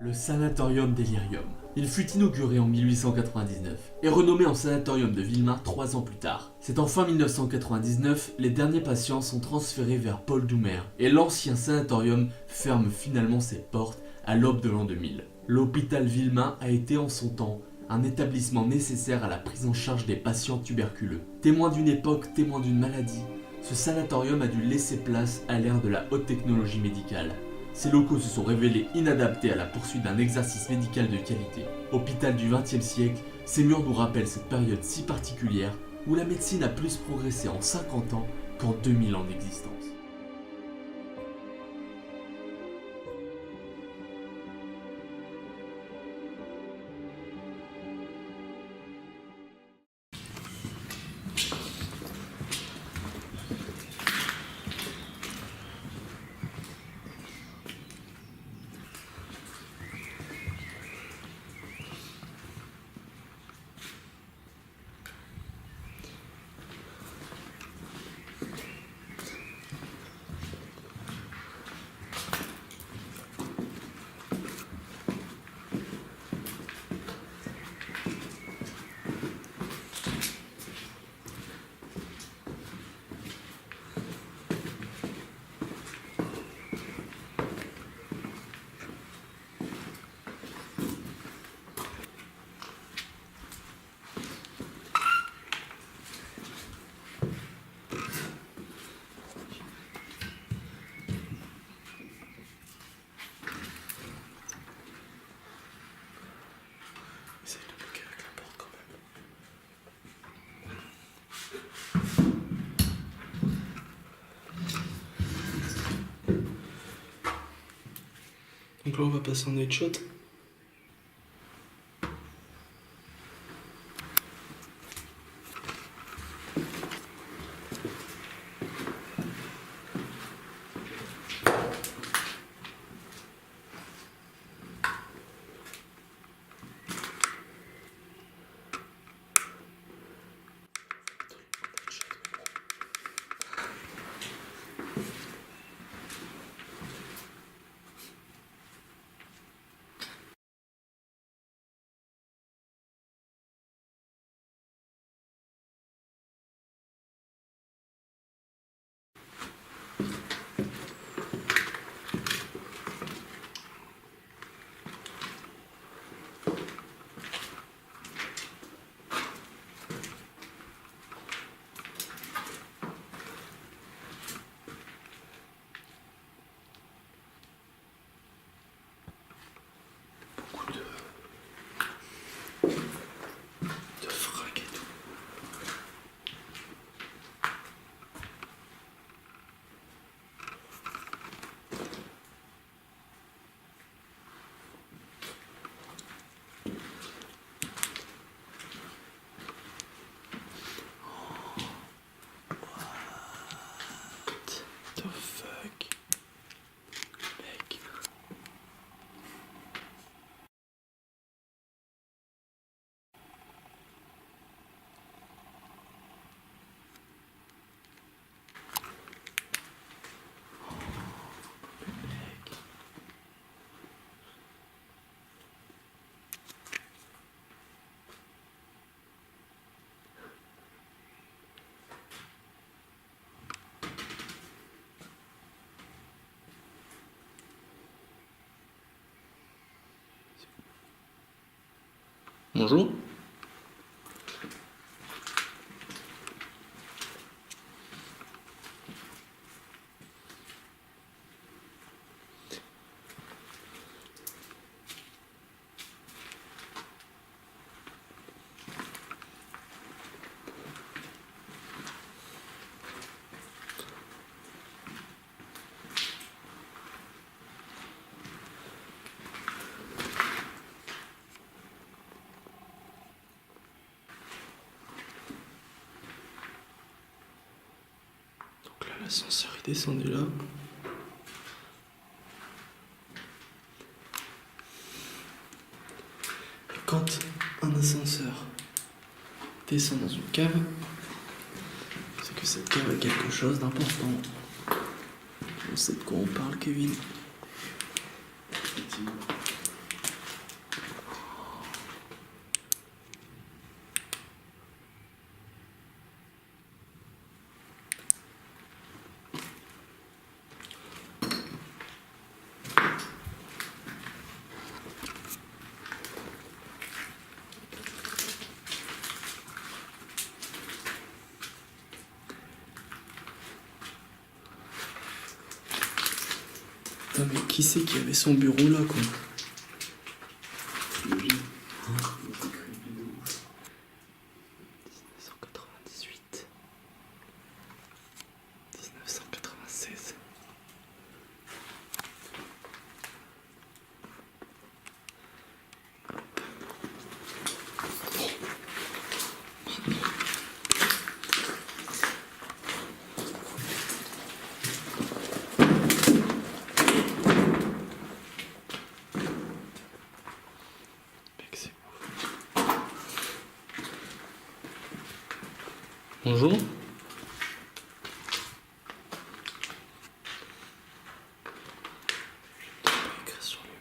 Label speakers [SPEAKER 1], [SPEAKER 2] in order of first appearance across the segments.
[SPEAKER 1] Le sanatorium Delirium. Il fut inauguré en 1899 et renommé en sanatorium de Villemin 3 ans plus tard. C'est en fin 1999, les derniers patients sont transférés vers Paul Doumer et l'ancien sanatorium ferme finalement ses portes à l'aube de l'an 2000. L'hôpital Villemin a été en son temps un établissement nécessaire à la prise en charge des patients tuberculeux. Témoin d'une époque, témoin d'une maladie, ce sanatorium a dû laisser place à l'ère de la haute technologie médicale. Ces locaux se sont révélés inadaptés à la poursuite d'un exercice médical de qualité. Hôpital du XXe siècle, ces murs nous rappellent cette période si particulière où la médecine a plus progressé en 50 ans qu'en 2000 ans d'existence.
[SPEAKER 2] Essaye de bloquer avec la porte quand même. Donc là on va passer en headshot. De fringues et tout. What the fuck, mec. Bonjour. Donc là l'ascenseur est descendu là. Et quand un ascenseur descend dans une cave, c'est que cette cave a quelque chose d'important. On sait de quoi on parle, Kevin.
[SPEAKER 3] Effectivement.
[SPEAKER 2] Putain, mais qui c'est qui avait son bureau là, quoi?
[SPEAKER 1] T'imagines?
[SPEAKER 2] 1998. 1996. Mec, c'est ouf. Bonjour. Écrit sur le mur.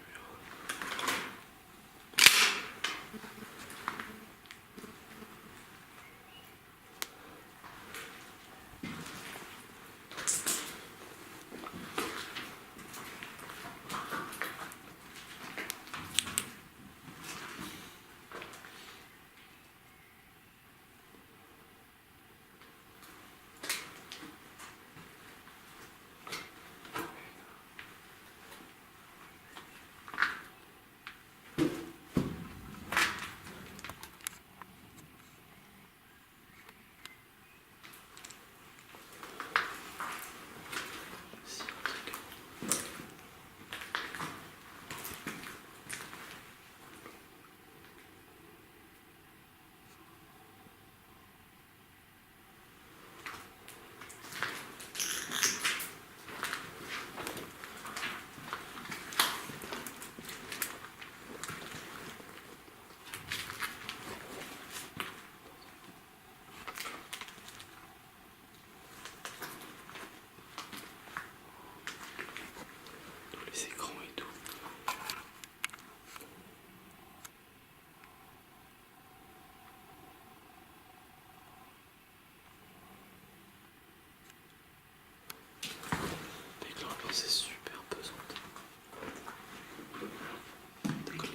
[SPEAKER 2] Tous les écrans et tout. Mec, l'ambiance c'est super pesante. D'accord.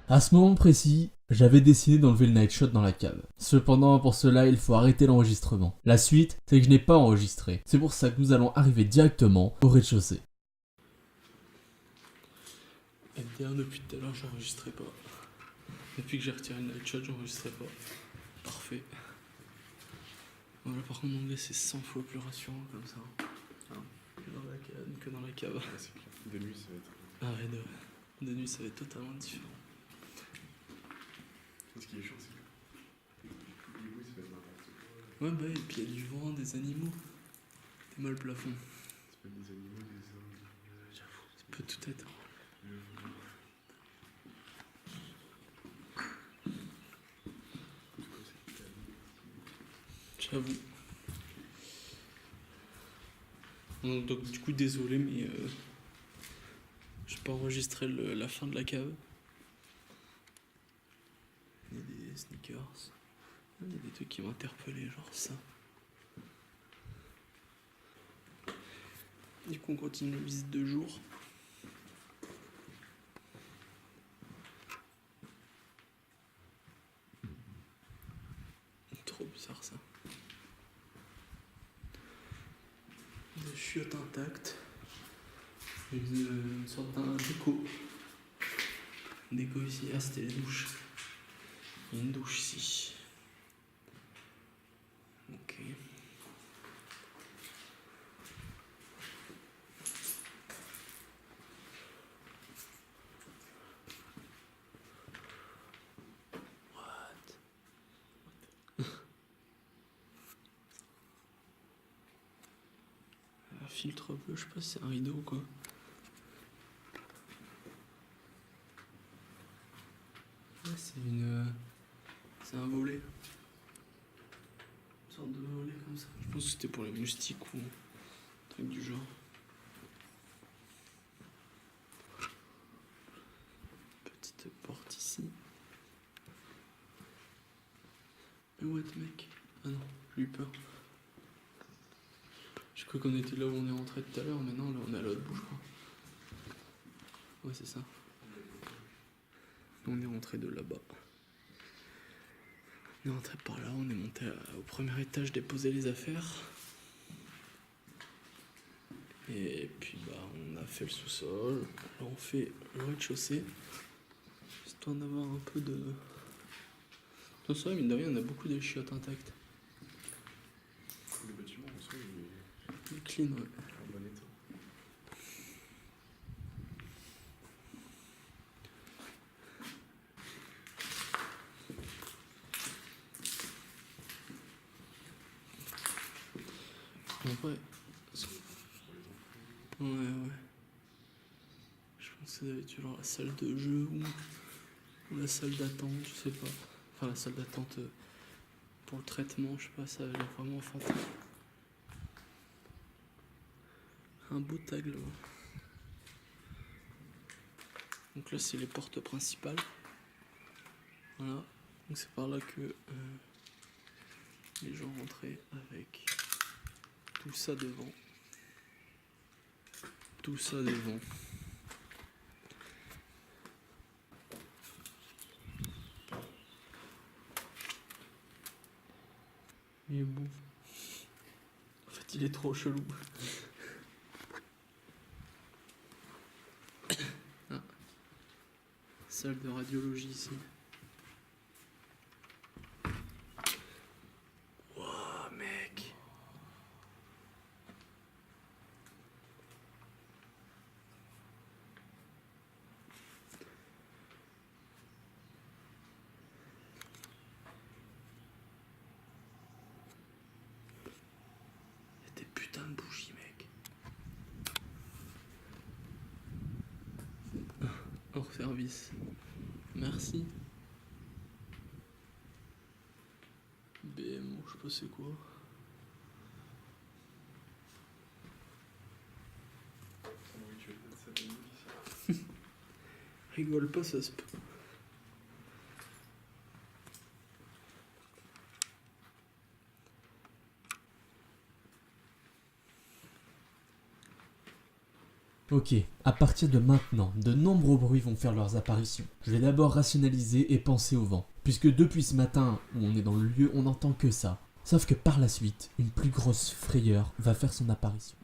[SPEAKER 1] À ce moment précis, j'avais décidé d'enlever le night shot dans la cave. Cependant, pour cela, il faut arrêter l'enregistrement. La suite, c'est que je n'ai pas enregistré. C'est pour ça que nous allons arriver directement au rez-de-chaussée.
[SPEAKER 2] MDR, depuis tout à l'heure, j'enregistrais pas. Depuis que j'ai retiré le night shot, j'enregistrais pas. Parfait. Voilà, par contre, l'anglais c'est 100 fois plus rassurant comme ça. Hein, que dans la cave.
[SPEAKER 3] Ouais, c'est clair. De nuit, ça va être.
[SPEAKER 2] Ah ouais, de nuit, ça va être totalement différent.
[SPEAKER 3] Ce qui est chiant, c'est que. Les bruits, ça va être n'importe quoi.
[SPEAKER 2] Ouais, bah, et puis il y a du vent, des animaux. T'es mal le plafond.
[SPEAKER 3] C'est pas des animaux, des hommes.
[SPEAKER 2] J'avoue, ça peut tout être. J'avoue. Donc, du coup, désolé, mais j'ai pas enregistré la fin de la cave. Il y a des sneakers. Il y a des trucs qui m'ont interpellé, genre ça. Du coup, on continue la visite de jour. Trop bizarre ça. Des chiottes intactes. Une sorte d'un déco. Déco ici. Ah, c'était les douches. Il y a une douche ici. Ok. Un filtre bleu, je sais pas si c'est un rideau ou quoi. Ouais, c'est un volet. Une sorte de volet comme ça. Je pense que c'était pour les moustiques ou un truc du genre. Petite porte ici. Mais what mec? Ah non, j'ai eu peur. Je crois qu'on était là où on est rentré tout à l'heure, mais non, là on est à l'autre bout, je crois. Ouais, c'est ça. On est rentré de là-bas. On est rentré par là, on est monté au premier étage déposer les affaires. Et puis bah on a fait le sous-sol. Là on fait le rez-de-chaussée. Histoire d'avoir un peu de... Dans ça, mine de rien, on a beaucoup de chiottes intactes.
[SPEAKER 3] Le bâtiment, en soi, il est
[SPEAKER 2] Clean, ouais.
[SPEAKER 3] en bon état.
[SPEAKER 2] En vrai, ouais. Je pense que ça devait être genre la salle de jeu ou la salle d'attente, je sais pas. Enfin, la salle d'attente pour le traitement, je sais pas, ça avait l'air vraiment enfantin. Un beau tag là. Donc là, c'est les portes principales. Voilà. Donc c'est par là que les gens rentraient avec tout ça devant. Tout ça devant. Il est bon. En fait, il est trop chelou. Ah. Salle de radiologie ici. Wouah, mec. Il y a des putains de bougies, mec. Hors service. Merci. BMO, je sais pas c'est quoi. Rigole pas, ça se peut.
[SPEAKER 1] Ok, à partir de maintenant, de nombreux bruits vont faire leurs apparitions. Je vais d'abord rationaliser et penser au vent, puisque depuis ce matin où on est dans le lieu, on n'entend que ça. Sauf que par la suite, une plus grosse frayeur va faire son apparition.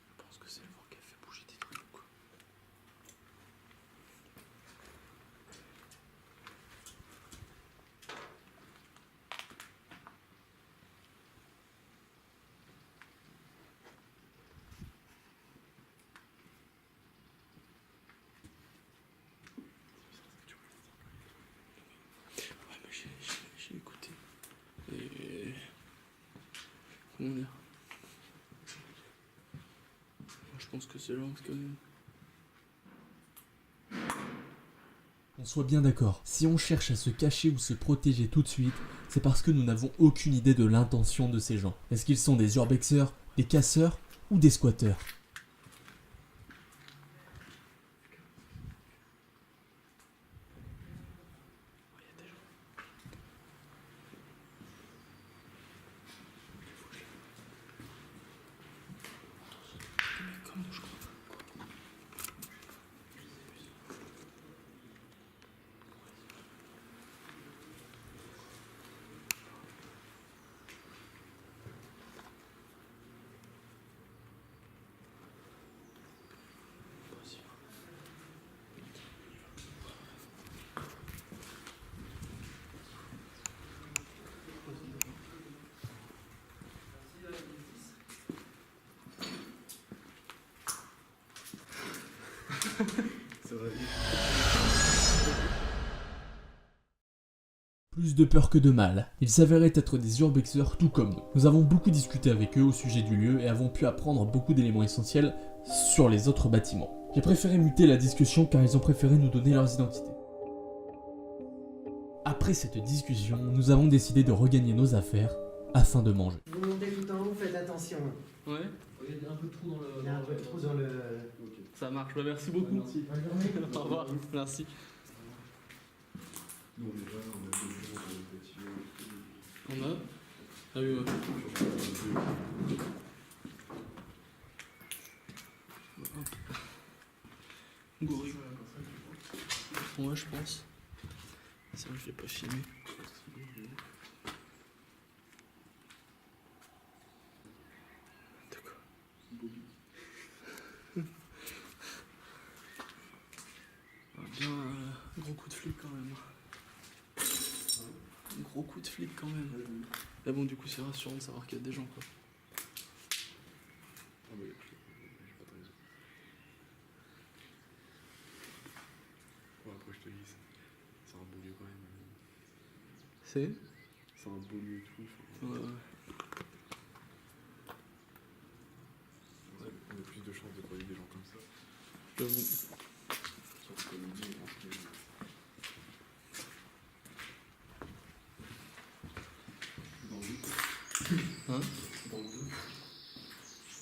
[SPEAKER 2] Je pense que c'est le vent qui a fait bouger des trucs, quoi. Ouais, mais j'ai écouté. Et... Comment dire? Moi, je pense que c'est Lance quand même.
[SPEAKER 1] On soit bien d'accord, si on cherche à se cacher ou se protéger tout de suite, c'est parce que nous n'avons aucune idée de l'intention de ces gens. Est-ce qu'ils sont des urbexeurs, des casseurs ou des squatteurs ?
[SPEAKER 2] Il y a des gens. Mais comme je crois.
[SPEAKER 3] Ça va vite.
[SPEAKER 1] Plus de peur que de mal, ils s'avéraient être des urbexeurs tout comme nous. Nous avons beaucoup discuté avec eux au sujet du lieu et avons pu apprendre beaucoup d'éléments essentiels sur les autres bâtiments. J'ai préféré muter la discussion car ils ont préféré nous donner leurs identités. Après
[SPEAKER 4] Après cette discussion, nous avons décidé de regagner nos affaires afin de manger.
[SPEAKER 5] Vous montez tout en haut, faites attention.
[SPEAKER 2] Ouais,
[SPEAKER 6] Il y a un peu de trou dans le.
[SPEAKER 5] Il y a un peu de trou dans le...
[SPEAKER 2] ça marche. Bah, merci beaucoup.
[SPEAKER 6] Merci.
[SPEAKER 5] Bonne journée.
[SPEAKER 2] Au revoir. Merci.
[SPEAKER 3] Nous, on est là, on a deux jours, on est fatigué.
[SPEAKER 2] On a. Ah oui, ouais. Gorille. Ouais, je pense. Ça, je l'ai pas filmé. D'accord. Bien, gros coup de flic quand même. Gros coup de flic quand même. Mais bon, du coup, c'est rassurant de savoir qu'il y a des gens, quoi.
[SPEAKER 3] Ah oui, j'ai pas de raison. Ouais, après, je te dis, c'est un beau lieu quand même.
[SPEAKER 2] C'est
[SPEAKER 3] C'est un beau lieu et tout.
[SPEAKER 2] Ouais.
[SPEAKER 3] On a plus de chances de croiser des gens comme ça.
[SPEAKER 2] J'avoue.
[SPEAKER 3] Surtout comme il dit, on pense que. Dans le doute.
[SPEAKER 2] Hein?
[SPEAKER 3] Dans le doute.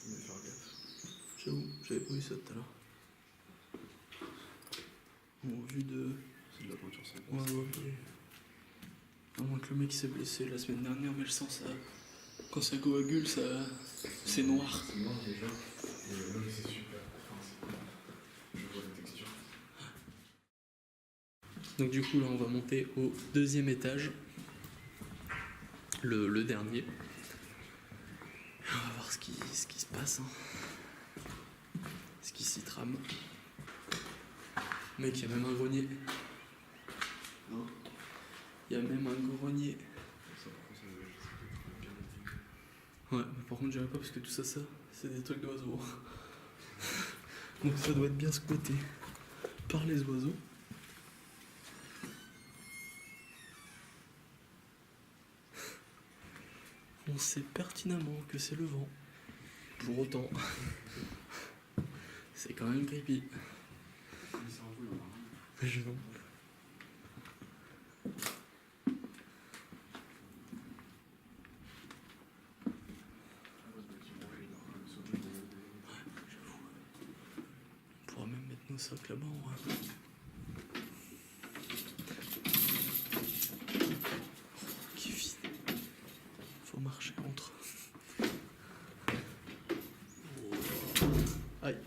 [SPEAKER 3] Mais faire gaffe.
[SPEAKER 2] J'avoue, j'avais pas vu ça tout à l'heure. Bon, vu de.
[SPEAKER 3] C'est de la peinture sans
[SPEAKER 2] Ouais, ouais, ouais. À moins que le mec s'est blessé la semaine dernière, mais je sens ça. Quand ça coagule, ça. C'est noir.
[SPEAKER 3] C'est noir déjà. Et là, c'est super. Enfin, je vois la texture.
[SPEAKER 2] Donc, du coup, là, on va monter au deuxième étage. Le dernier. On va voir ce qui se passe. Hein. Ce qui s'y trame. Mec, il y a même un grenier.
[SPEAKER 3] Non.
[SPEAKER 2] Il y a même un grenier.
[SPEAKER 3] Ça, par contre, ça doit être bien intégré.
[SPEAKER 2] Ouais, mais par contre, j'irai pas parce que tout ça, c'est des trucs d'oiseaux. Donc ça doit être bien squatté par les oiseaux. On sait pertinemment que c'est le vent. Pour autant, c'est quand même creepy.
[SPEAKER 3] Le cerveau, il en a rien.
[SPEAKER 2] Je vois. On pourra même mettre nos sacs là-bas en vrai. Qui vide. Faut marcher entre. Aïe.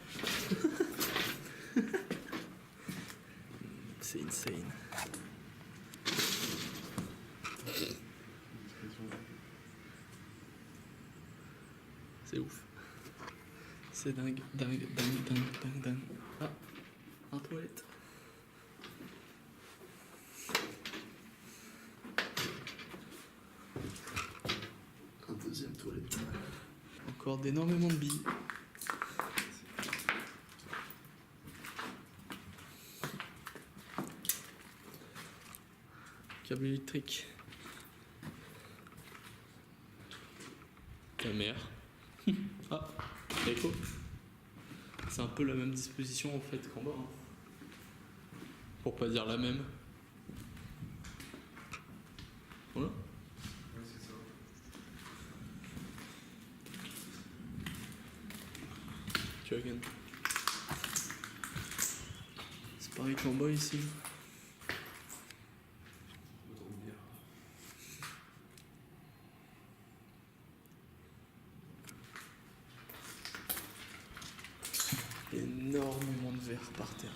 [SPEAKER 2] C'est insane. C'est ouf. C'est dingue, dingue, dingue, dingue, dingue, dingue. Ah, un toilette. Un deuxième toilette. Encore d'énormément de billes. Câble électrique. Ta mère. Ah, écho. C'est un peu la même disposition en fait qu'en bas. Hein. Pour pas dire la même. Voilà.
[SPEAKER 3] Ouais, c'est ça.
[SPEAKER 2] Tu vois, Gann. C'est pareil qu'en bas ici.
[SPEAKER 3] Autant me dire.
[SPEAKER 2] Énormément de verre par terre.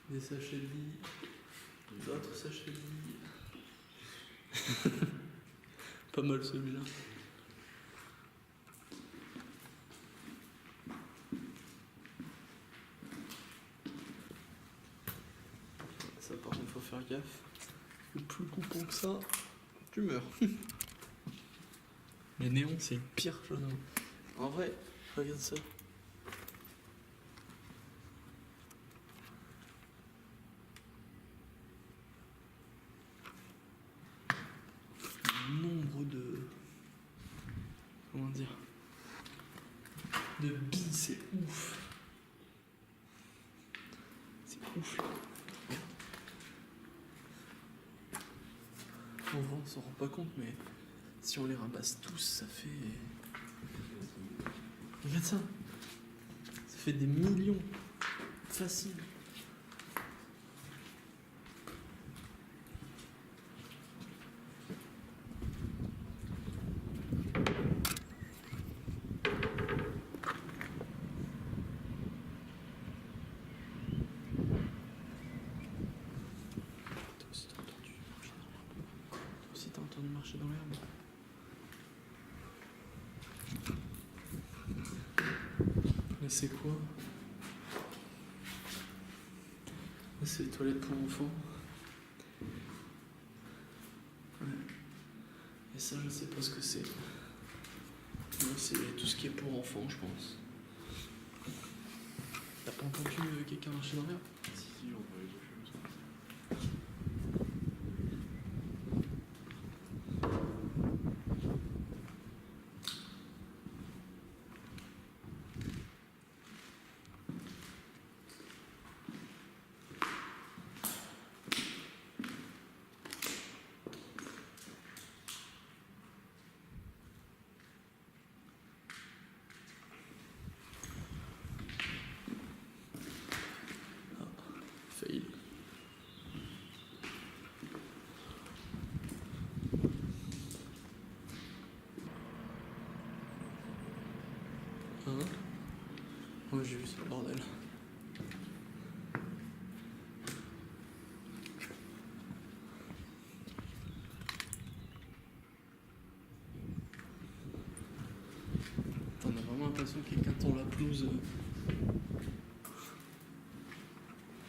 [SPEAKER 2] Des sachets de billes, d'autres sachets de billes. Pas mal celui-là. Ça par contre faut faire gaffe. Le plus coupant que ça, tu meurs. Les néons c'est le pire chose. En vrai, regarde ça. Nombre de... Comment dire? De billes, c'est ouf. s'en rend pas compte, mais si on les ramasse tous, ça fait. Regarde ça! Ça fait des millions. Facile. T'as entendu marcher dans l'herbe. Mais c'est quoi? C'est les toilettes pour enfants. Ouais. Et ça, je sais pas ce que c'est. Moi, c'est tout ce qui est pour enfants, je pense. T'as pas entendu quelqu'un marcher dans l'herbe?
[SPEAKER 3] Si, j'ai entendu quelque chose.
[SPEAKER 2] Fail. Hein? Ouais, j'ai vu ce bordel. On a vraiment l'impression que quelqu'un tend la pelouse.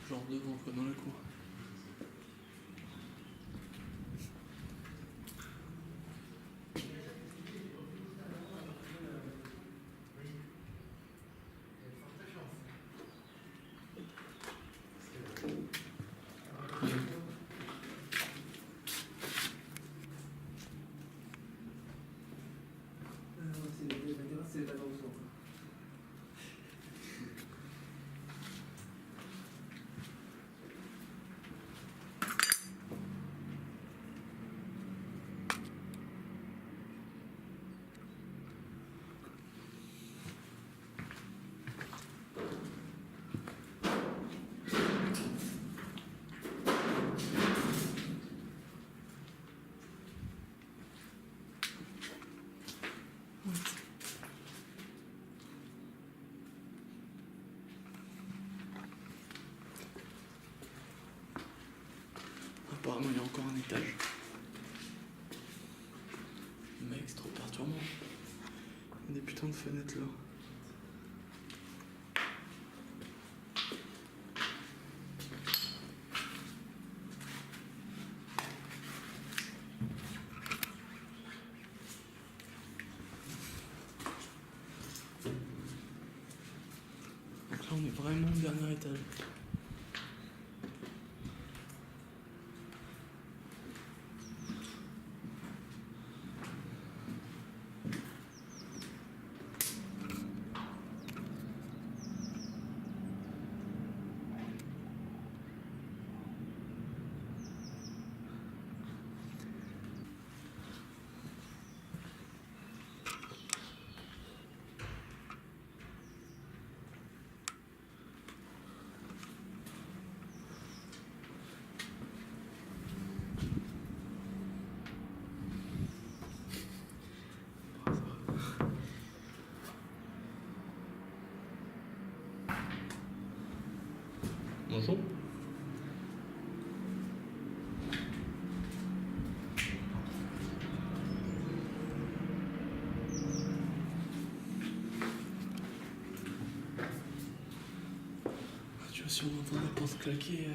[SPEAKER 2] Genre devant, quoi, dans la cour.
[SPEAKER 5] C'est les vacances.
[SPEAKER 2] Apparemment, il y a encore un étage. Mec, c'est trop perturbant. Il y a des putains de fenêtres là. Donc là, on est vraiment au dernier étage.
[SPEAKER 1] Bonjour.
[SPEAKER 2] Tu vois, si on entend la porte claquer.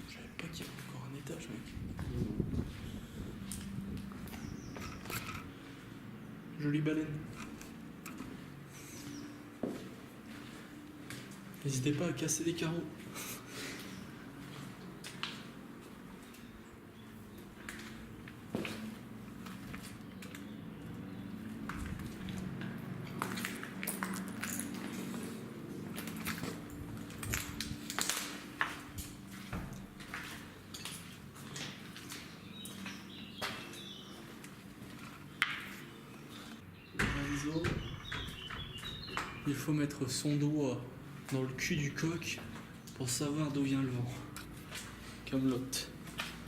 [SPEAKER 2] Je savais pas qu'il y avait encore un étage, mec. Jolie baleine. N'hésitez pas à casser les carreaux. ciseaux. Il faut mettre son doigt dans le cul du coq pour savoir d'où vient le vent. Comme l'autre.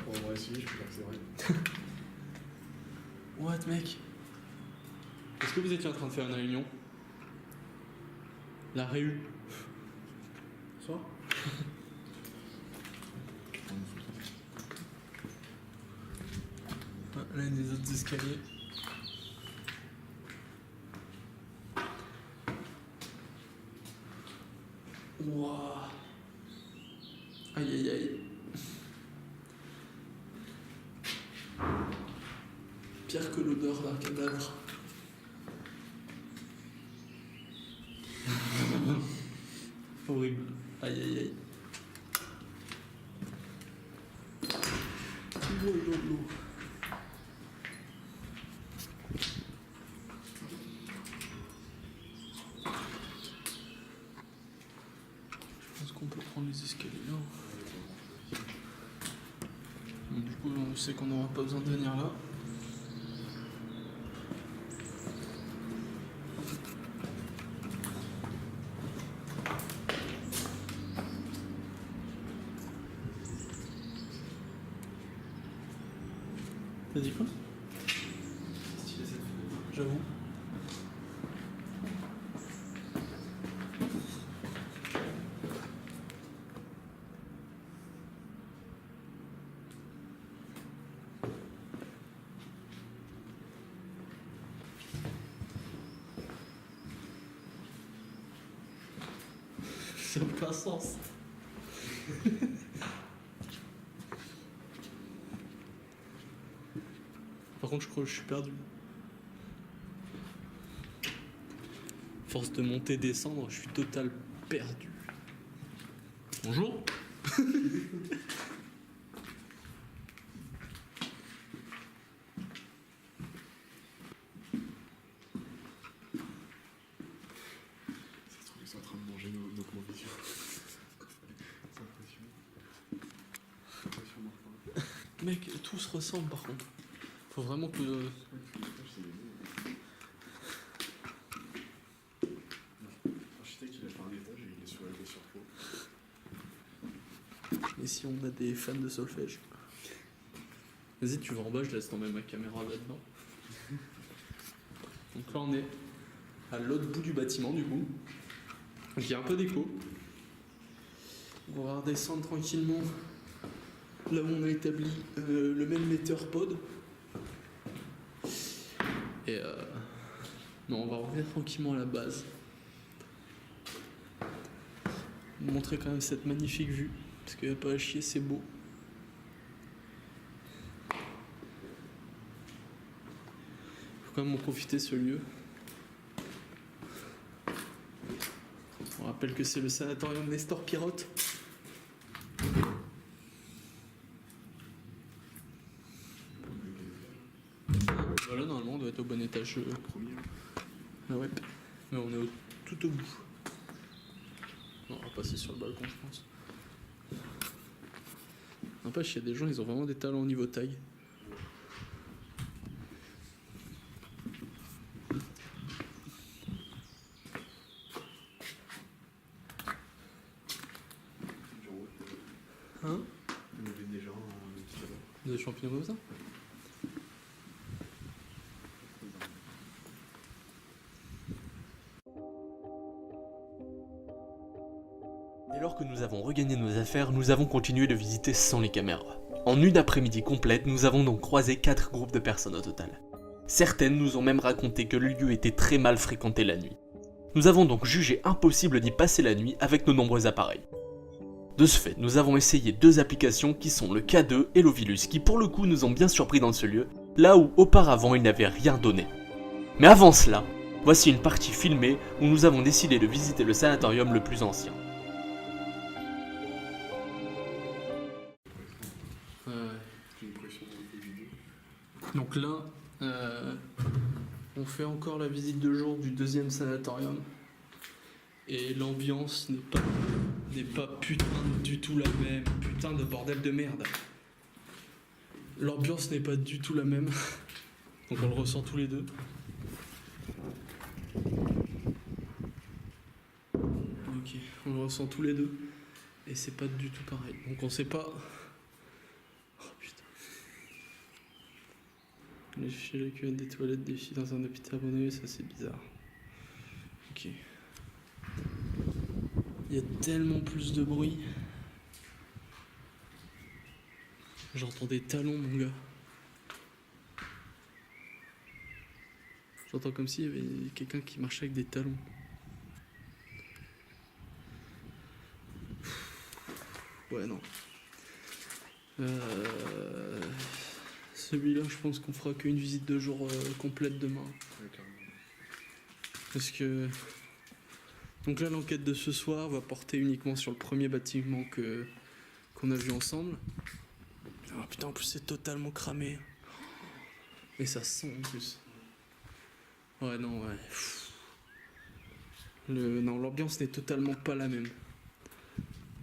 [SPEAKER 3] Bon, moi aussi, je peux dire que c'est vrai.
[SPEAKER 2] What, mec? Est-ce que vous étiez en train de faire une réunion? La réu. Soit. L'un des autres escaliers. Wouah. Aïe aïe aïe. Pire que l'odeur d'un cadavre. Horrible. Aïe aïe aïe. L'eau. Je pense qu'on peut prendre les escaliers là. Bon, du coup, on sait qu'on n'aura pas besoin de venir là. T'as dit quoi? J'avoue. Ça n'a aucun sens. Par contre, je crois que je suis perdu. Force de monter, descendre, je suis total perdu. Bonjour.
[SPEAKER 3] Ça se trouve, ils sont en train de manger nos convictions. C'est impressionnant. C'est impressionnant, Martin.
[SPEAKER 2] Mec, tout se ressemble par contre. Faut vraiment que...
[SPEAKER 3] L'architecte, il a fait un étage et il est sur les surpôts.
[SPEAKER 2] Et si on a des fans de solfège? Vas-y, tu vas en bas, je laisse tomber ma caméra là-dedans. Donc là, on est à l'autre bout du bâtiment, du coup. Donc il y a un peu d'écho. On va redescendre tranquillement là où on a établi le même metteur pod. Et non, on va revenir tranquillement à la base. Montrer quand même cette magnifique vue. Parce qu'il n'y a pas à chier, c'est beau. Faut quand même en profiter ce lieu. On rappelle que c'est le sanatorium Nestor Pirotte. Voilà, normalement on doit être au bon étage.
[SPEAKER 3] Premier.
[SPEAKER 2] Ah ouais. Mais on est tout au bout. On va passer sur le balcon, je pense. N'empêche, il y a des gens, ils ont vraiment des talents au niveau taille. Hein?
[SPEAKER 3] Il y avait des gens tout à l'heure.
[SPEAKER 2] Des champignons comme ça?
[SPEAKER 1] Dès lors que nous avons regagné nos affaires, nous avons continué de visiter sans les caméras. En une après-midi complète, nous avons donc croisé 4 groupes de personnes au total. Certaines nous ont même raconté que le lieu était très mal fréquenté la nuit. Nous avons donc jugé impossible d'y passer la nuit avec nos nombreux appareils. De ce fait, nous avons essayé 2 applications qui sont le K2 et l'Ovilus, qui pour le coup nous ont bien surpris dans ce lieu, là où auparavant ils n'avaient rien donné. Mais avant cela, voici une partie filmée où nous avons décidé de visiter le sanatorium le plus ancien.
[SPEAKER 3] J'ai l'impression d'un peu vidéo.
[SPEAKER 2] Donc là, on fait encore la visite de jour du 2e sanatorium. Et l'ambiance n'est pas putain du tout la même. Putain de bordel de merde. L'ambiance n'est pas du tout la même. Donc on le ressent tous les deux. Ok, on le ressent tous les deux. Et c'est pas du tout pareil. Donc on sait pas. Oh putain. Les filles, la cuvette des toilettes des filles dans un hôpital abandonné, ça c'est bizarre. Ok. Il y a tellement plus de bruit. J'entends des talons, mon gars. J'entends comme s'il y avait quelqu'un qui marchait avec des talons. Ouais, non. Celui-là, je pense qu'on fera qu'une visite de jour complète demain.
[SPEAKER 3] Ouais, carrément.
[SPEAKER 2] Parce que... Donc là, l'enquête de ce soir va porter uniquement sur le premier bâtiment qu'on a vu ensemble. Ah putain, en plus c'est totalement cramé. Et ça sent en plus. Ouais, non, ouais. Non, l'ambiance n'est totalement pas la même.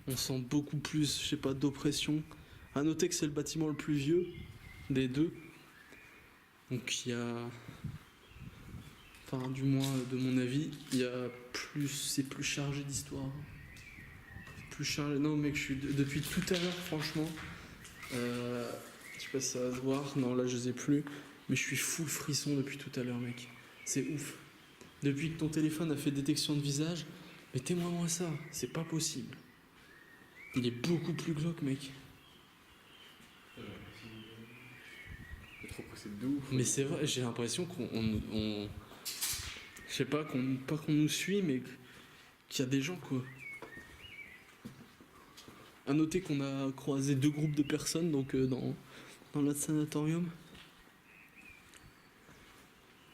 [SPEAKER 2] On sent beaucoup plus, je sais pas, d'oppression. À noter que c'est le bâtiment le plus vieux des deux. Donc il y a... Enfin, du moins, de mon avis, il y a plus... C'est plus chargé d'histoire. Plus chargé... Non, mec, je suis... Depuis tout à l'heure, franchement... Je sais pas si ça va se voir. Non, là, je sais plus. Mais je suis full frisson depuis tout à l'heure, mec. C'est ouf. Depuis que ton téléphone a fait détection de visage, mettez-moi ça. C'est pas possible. Il est beaucoup plus glauque, mec.
[SPEAKER 3] Il est trop pressé de ouf.
[SPEAKER 2] Mais c'est vrai, j'ai l'impression je sais pas, pas qu'on nous suit, mais qu'il y a des gens, quoi. À noter qu'on a croisé 2 groupes de personnes donc dans notre sanatorium.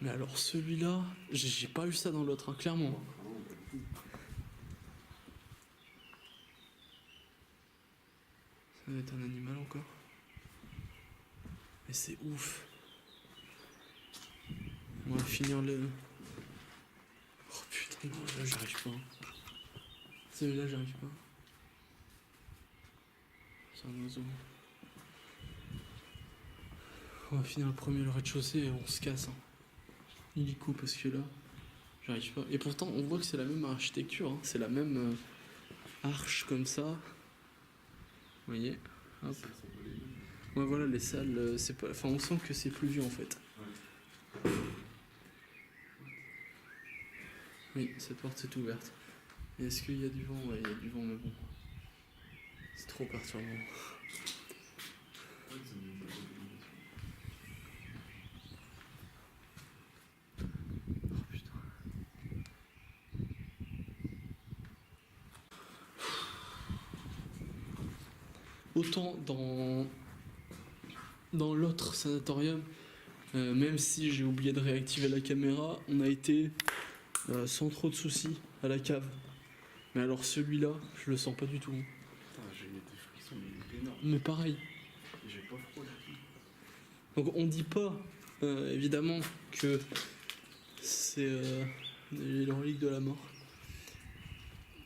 [SPEAKER 2] Mais alors celui-là, j'ai pas eu ça dans l'autre, hein, clairement. Ça doit être un animal encore. Mais c'est ouf. On va finir le... Oh putain, non, là j'arrive pas. Celui-là j'arrive pas. C'est un oiseau. On va finir le premier le rez-de-chaussée et on se casse. Hein. Illico parce que là, j'arrive pas. Et pourtant, on voit que c'est la même architecture. Hein. C'est la même arche comme ça. Vous voyez. Hop. Ouais, voilà, les salles, c'est pas. Enfin, on sent que c'est plus vieux en fait.
[SPEAKER 3] Ouais.
[SPEAKER 2] Oui, cette porte est ouverte. Et est-ce qu'il y a du vent? Ouais, il y a du vent, mais bon. C'est trop perturbant.
[SPEAKER 3] Ouais, c'est une bonne
[SPEAKER 2] Oh putain. Autant dans l'autre sanatorium, même si j'ai oublié de réactiver la caméra, on a été sans trop de soucis à la cave. Mais alors celui-là, je le sens pas du tout.
[SPEAKER 3] Putain, j'ai des frissons mais énormes.
[SPEAKER 2] Mais pareil.
[SPEAKER 3] Et j'ai pas froid du tout.
[SPEAKER 2] Donc on dit pas évidemment que c'est les reliques de la mort.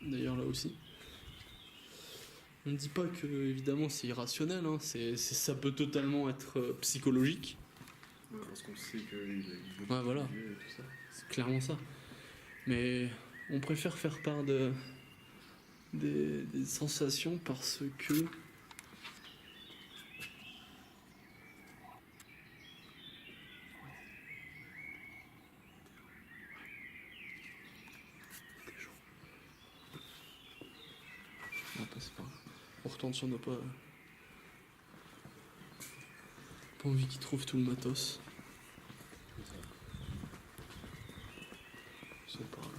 [SPEAKER 2] D'ailleurs là aussi. On ne dit pas que évidemment c'est irrationnel, hein. Ça peut totalement être psychologique.
[SPEAKER 3] Ouais, parce qu'on sait qu'il
[SPEAKER 2] Ouais, voilà.
[SPEAKER 3] et tout ça.
[SPEAKER 2] C'est clairement ça. Mais on préfère faire part des sensations parce que... On va passer par là. On retourne sur nos pas. Pas envie qu'ils trouvent tout le matos. C'est par là.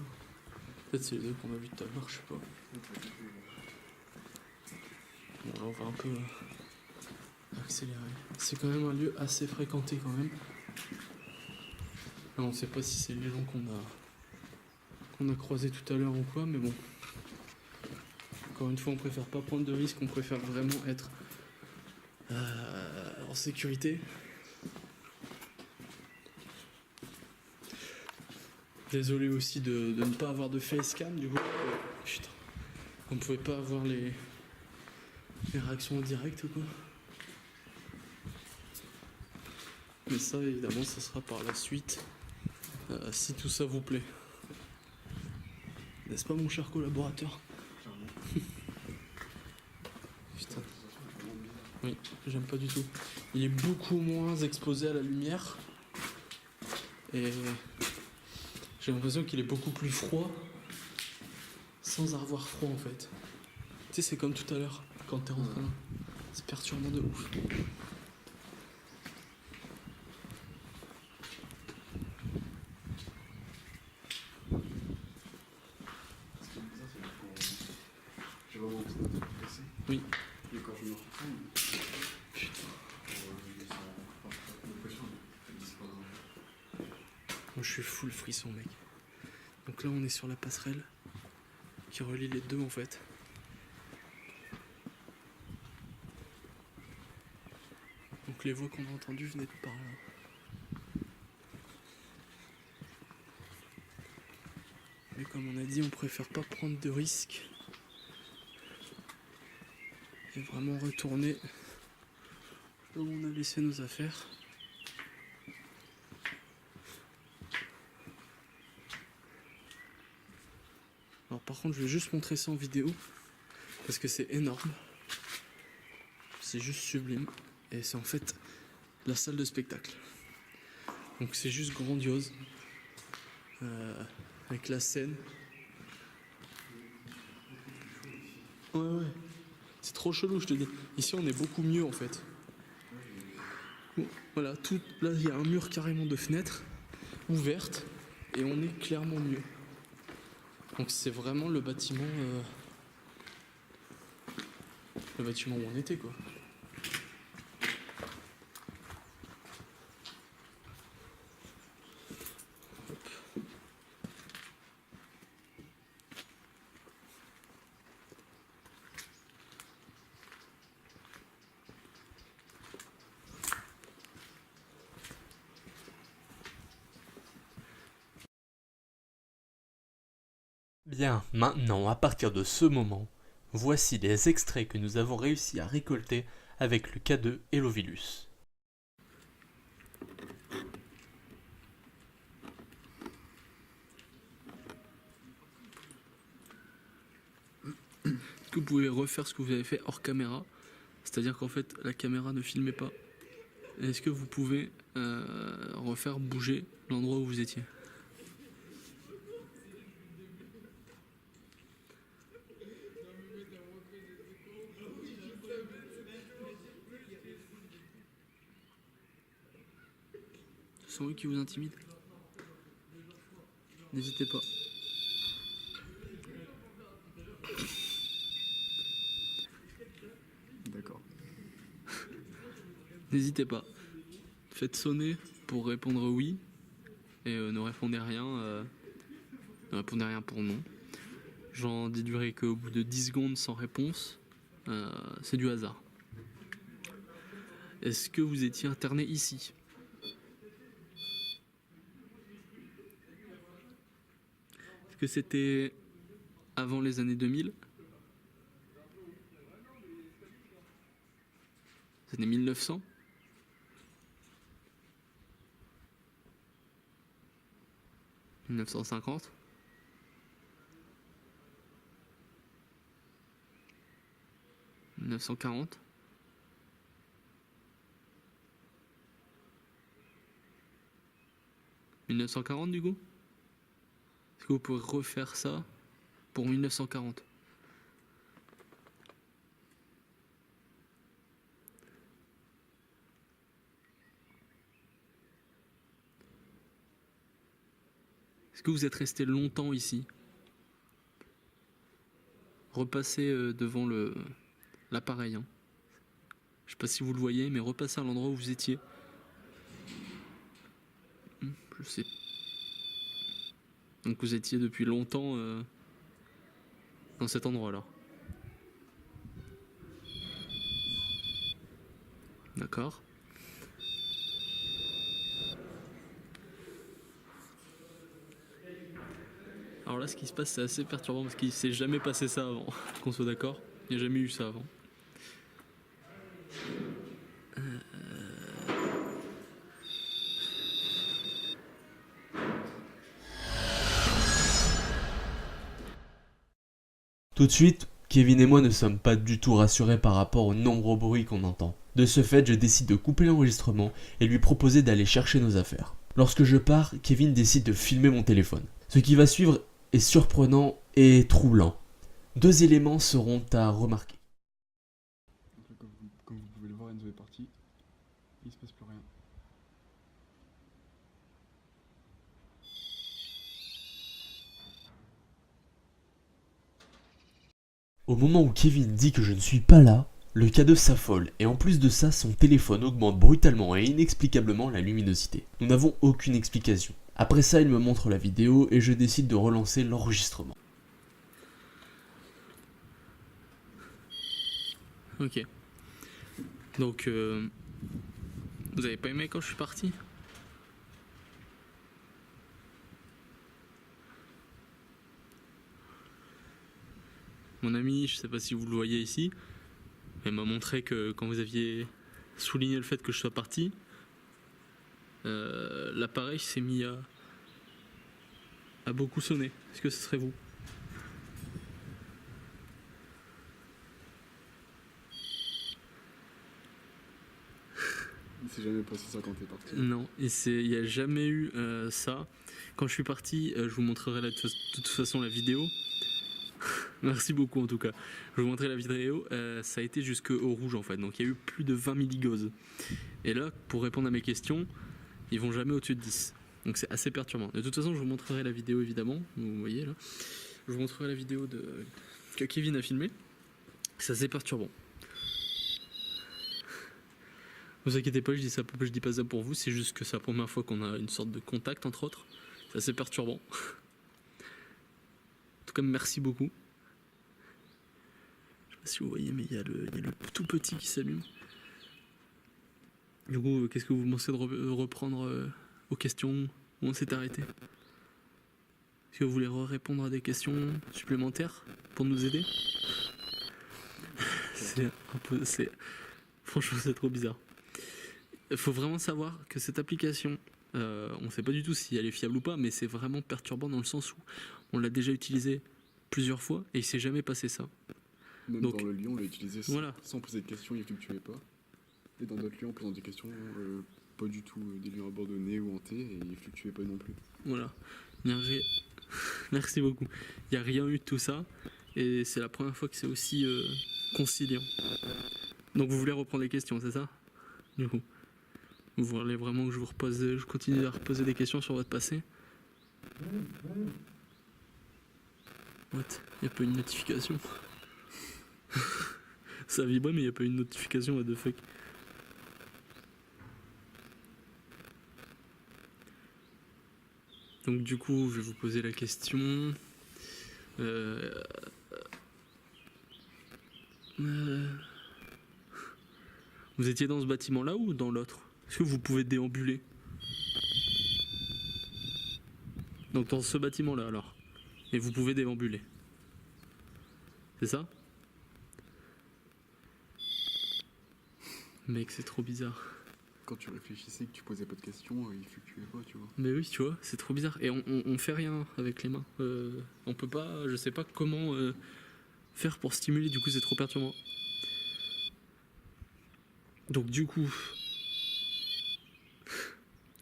[SPEAKER 2] Peut-être c'est les deux qu'on a vu tout à l'heure, je sais pas. Bon, là on va un peu accélérer. C'est quand même un lieu assez fréquenté quand même. Là, on sait pas si c'est les gens qu'on a croisés tout à l'heure ou quoi, mais bon. Encore une fois, on préfère pas prendre de risques, on préfère vraiment être en sécurité. Désolé aussi de ne pas avoir de facecam du coup. Putain. On ne pouvait pas avoir les réactions en direct ou quoi. Mais ça évidemment ça sera par la suite si tout ça vous plaît. N'est-ce pas mon cher collaborateur?
[SPEAKER 3] Clairement.
[SPEAKER 2] Putain. Oui, j'aime pas du tout. Il est beaucoup moins exposé à la lumière. Et j'ai l'impression qu'il est beaucoup plus froid. Sans avoir froid en fait. Tu sais, c'est comme tout à l'heure, quand t'es rentré là. C'est perturbant de ouf.
[SPEAKER 3] Ce qui est bizarre, c'est que quand j'ai vraiment l'impression d'être pressé.
[SPEAKER 2] Oui.
[SPEAKER 3] Et quand je me retourne, putain, je sens l'impression qu'elle disparaît.
[SPEAKER 2] Moi je suis full frisson mec. Donc là on est sur la passerelle qui relie les deux en fait. Donc les voix qu'on a entendues venaient de par là. Mais comme on a dit, on préfère pas prendre de risques. Et vraiment retourner là où on a laissé nos affaires. Alors par contre je vais juste montrer ça en vidéo parce que c'est énorme. C'est juste sublime. Et c'est en fait la salle de spectacle. Donc c'est juste grandiose. Avec la scène. Ouais. C'est trop chelou je te dis. Ici on est beaucoup mieux en fait. Bon, voilà, tout, là il y a un mur carrément de fenêtres ouvertes. Et on est clairement mieux. Donc c'est vraiment le bâtiment où on était quoi. Hop.
[SPEAKER 1] Bien, maintenant, à partir de ce moment, voici les extraits que nous avons réussi à récolter avec le K2 et l'Ovilus.
[SPEAKER 2] Est-ce que vous pouvez refaire ce que vous avez fait hors caméra? C'est-à-dire qu'en fait la caméra ne filmait pas. Est-ce que vous pouvez refaire bouger l'endroit où vous étiez? C'est eux qui vous intimident? N'hésitez pas.
[SPEAKER 3] D'accord.
[SPEAKER 2] N'hésitez pas. Faites sonner pour répondre oui. Et ne répondez rien. Ne répondez rien pour non. J'en déduirai qu'au bout de 10 secondes sans réponse, c'est du hasard. Est-ce que vous étiez interné ici? Est-ce que c'était avant les années 2000? Les années 1900? 1950? 1940? 1940 du coup? Est-ce que vous pouvez refaire ça pour 1940? Est-ce que vous êtes resté longtemps ici? Repassez devant l'appareil. Hein. Je sais pas si vous le voyez, mais repassez à l'endroit où vous étiez. Je sais. Donc vous étiez depuis longtemps dans cet endroit là. D'accord. Alors là ce qui se passe c'est assez perturbant parce qu'il s'est jamais passé ça avant, qu'on soit d'accord. Il n'y a jamais eu ça avant.
[SPEAKER 1] Tout de suite, Kevin et moi ne sommes pas du tout rassurés par rapport aux nombreux bruits qu'on entend. De ce fait, je décide de couper l'enregistrement et lui proposer d'aller chercher nos affaires. Lorsque je pars, Kevin décide de filmer mon téléphone. Ce qui va suivre est surprenant et troublant. 2 éléments seront à remarquer.
[SPEAKER 3] Donc là, comme vous pouvez le voir, Enzo est parti. Il se passe plus rien.
[SPEAKER 1] Au moment où Kevin dit que je ne suis pas là, le cadeau s'affole et en plus de ça, son téléphone augmente brutalement et inexplicablement la luminosité. Nous n'avons aucune explication. Après ça, il me montre la vidéo et je décide de relancer l'enregistrement.
[SPEAKER 2] Ok. Donc, vous avez pas aimé quand je suis parti? Mon ami, je sais pas si vous le voyez ici, elle m'a montré que quand vous aviez souligné le fait que je sois parti, l'appareil s'est mis à beaucoup sonner. Est-ce que ce serait vous?
[SPEAKER 3] Il s'est jamais passé ça quand t'es parti.
[SPEAKER 2] Non, il n'y a jamais eu ça. Quand je suis parti, je vous montrerai de toute façon la vidéo. Merci beaucoup en tout cas. Je vous montrerai la vidéo. Ça a été jusqu'au rouge en fait. Donc il y a eu plus de 20 milligauss. Et là, pour répondre à mes questions, ils vont jamais au-dessus de 10. Donc c'est assez perturbant. De toute façon, je vous montrerai la vidéo évidemment. Vous voyez là. Je vous montrerai la vidéo que Kevin a filmée. C'est assez perturbant. Vous inquiétez pas, je dis pas ça pour vous, c'est juste que c'est la première fois qu'on a une sorte de contact entre autres. C'est assez perturbant. En tout cas, merci beaucoup. Je sais pas si vous voyez, mais il y a le tout petit qui s'allume. Du coup, qu'est-ce que vous pensez de reprendre aux questions où on s'est arrêté? Est-ce que vous voulez répondre à des questions supplémentaires pour nous aider? Franchement, c'est trop bizarre. Il faut vraiment savoir que cette application, on ne sait pas du tout si elle est fiable ou pas, mais c'est vraiment perturbant dans le sens où on l'a déjà utilisée plusieurs fois et il s'est jamais passé ça.
[SPEAKER 3] Même
[SPEAKER 2] Donc,
[SPEAKER 3] dans le lion, on l'a utilisé
[SPEAKER 2] voilà.
[SPEAKER 3] sans poser de questions, il fluctuait pas. Et dans d'autres lions, en posant des questions, pas du tout des lions abandonnés ou hantés, et il fluctuait pas non plus.
[SPEAKER 2] Voilà. Merci beaucoup. Il n'y a rien eu de tout ça et c'est la première fois que c'est aussi conciliant. Donc vous voulez reprendre les questions, c'est ça? Du coup, vous voulez vraiment que je continue à reposer des questions sur votre passé? What? Il n'y a pas une notification. Ça vibre mais il n'y a pas une notification, what the fuck. Donc du coup, je vais vous poser la question. Vous étiez dans ce bâtiment-là ou dans l'autre? Est-ce que vous pouvez déambuler? Donc dans ce bâtiment-là alors. Et vous pouvez déambuler. C'est ça? Mec, c'est trop bizarre.
[SPEAKER 3] Quand tu réfléchissais que tu posais pas de questions, il fluctuait pas, tu vois.
[SPEAKER 2] Mais oui, tu vois, c'est trop bizarre. Et on fait rien avec les mains. On peut pas, je sais pas comment faire pour stimuler, du coup c'est trop perturbant. Donc du coup,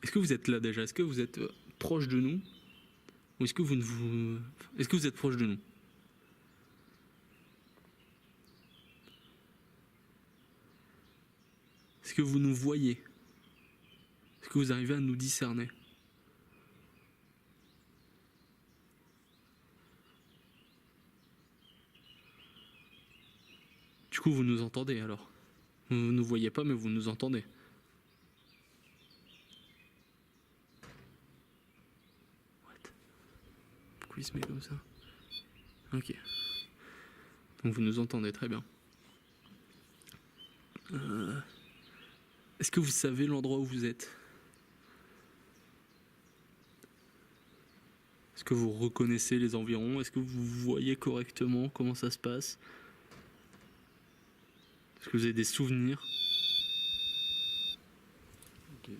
[SPEAKER 2] est-ce que vous êtes là déjà? Est-ce que vous êtes proche de nous? Ou est-ce que est-ce que vous êtes proche de nous? Est-ce que vous nous voyez? Est-ce que vous arrivez à nous discerner? Du coup, vous nous entendez alors? Vous ne nous voyez pas, mais vous nous entendez. What? Pourquoi il se met comme ça? Ok. Donc vous nous entendez, très bien. Est-ce que vous savez l'endroit où vous êtes? Est-ce que vous reconnaissez les environs? Est-ce que vous voyez correctement comment ça se passe? Est-ce que vous avez des souvenirs?
[SPEAKER 3] Ok.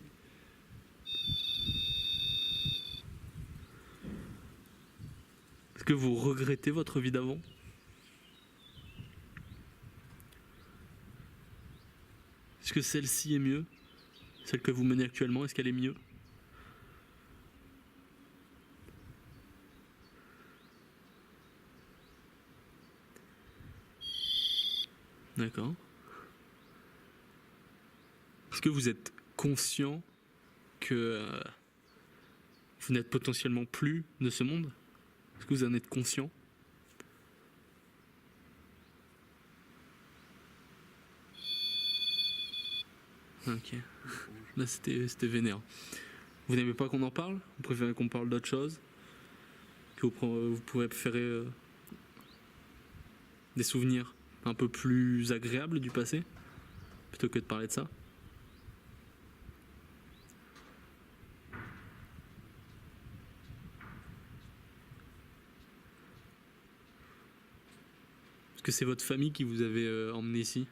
[SPEAKER 2] Est-ce que vous regrettez votre vie d'avant? Est-ce que celle-ci est mieux? Celle que vous menez actuellement, est-ce qu'elle est mieux? D'accord. Est-ce que vous êtes conscient que vous n'êtes potentiellement plus de ce monde? Est-ce que vous en êtes conscient? Ok. Là c'était vénère. Vous n'aimez pas qu'on en parle? Vous préférez qu'on parle d'autre chose? Que vous pourrez préférer des souvenirs un peu plus agréables du passé? Plutôt que de parler de ça? Est-ce que c'est votre famille qui vous avait emmené ici?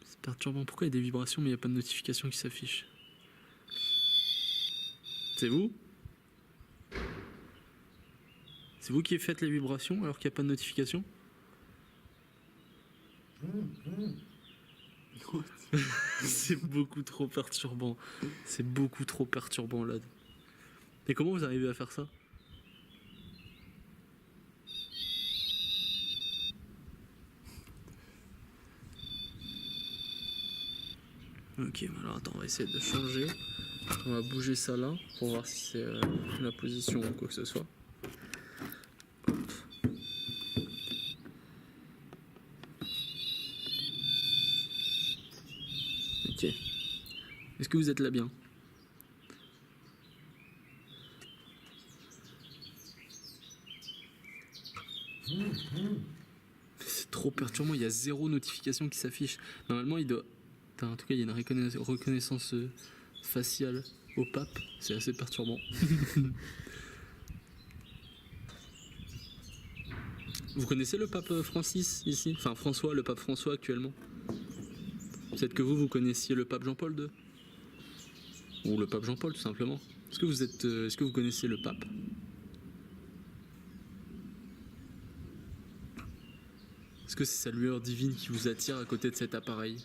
[SPEAKER 2] C'est perturbant. Pourquoi il y a des vibrations mais il n'y a pas de notification qui s'affiche? C'est vous? C'est vous qui faites les vibrations alors qu'il n'y a pas de notification? C'est beaucoup trop perturbant. C'est beaucoup trop perturbant là. Et comment vous arrivez à faire ça? Ok, alors attends, on va essayer de changer. On va bouger ça là pour voir si c'est la position ou quoi que ce soit. Hop. Ok. Est-ce que vous êtes là bien? C'est trop perturbant, il y a 0 notification qui s'affiche. Normalement, il doit... En tout cas, il y a une reconnaissance faciale au pape. C'est assez perturbant. Vous connaissez le pape Francis ici? Enfin, François, le pape François actuellement. Peut-être que vous connaissiez le pape Jean-Paul II. Ou le pape Jean-Paul, tout simplement. Est-ce que vous connaissez le pape? Est-ce que c'est sa lueur divine qui vous attire à côté de cet appareil?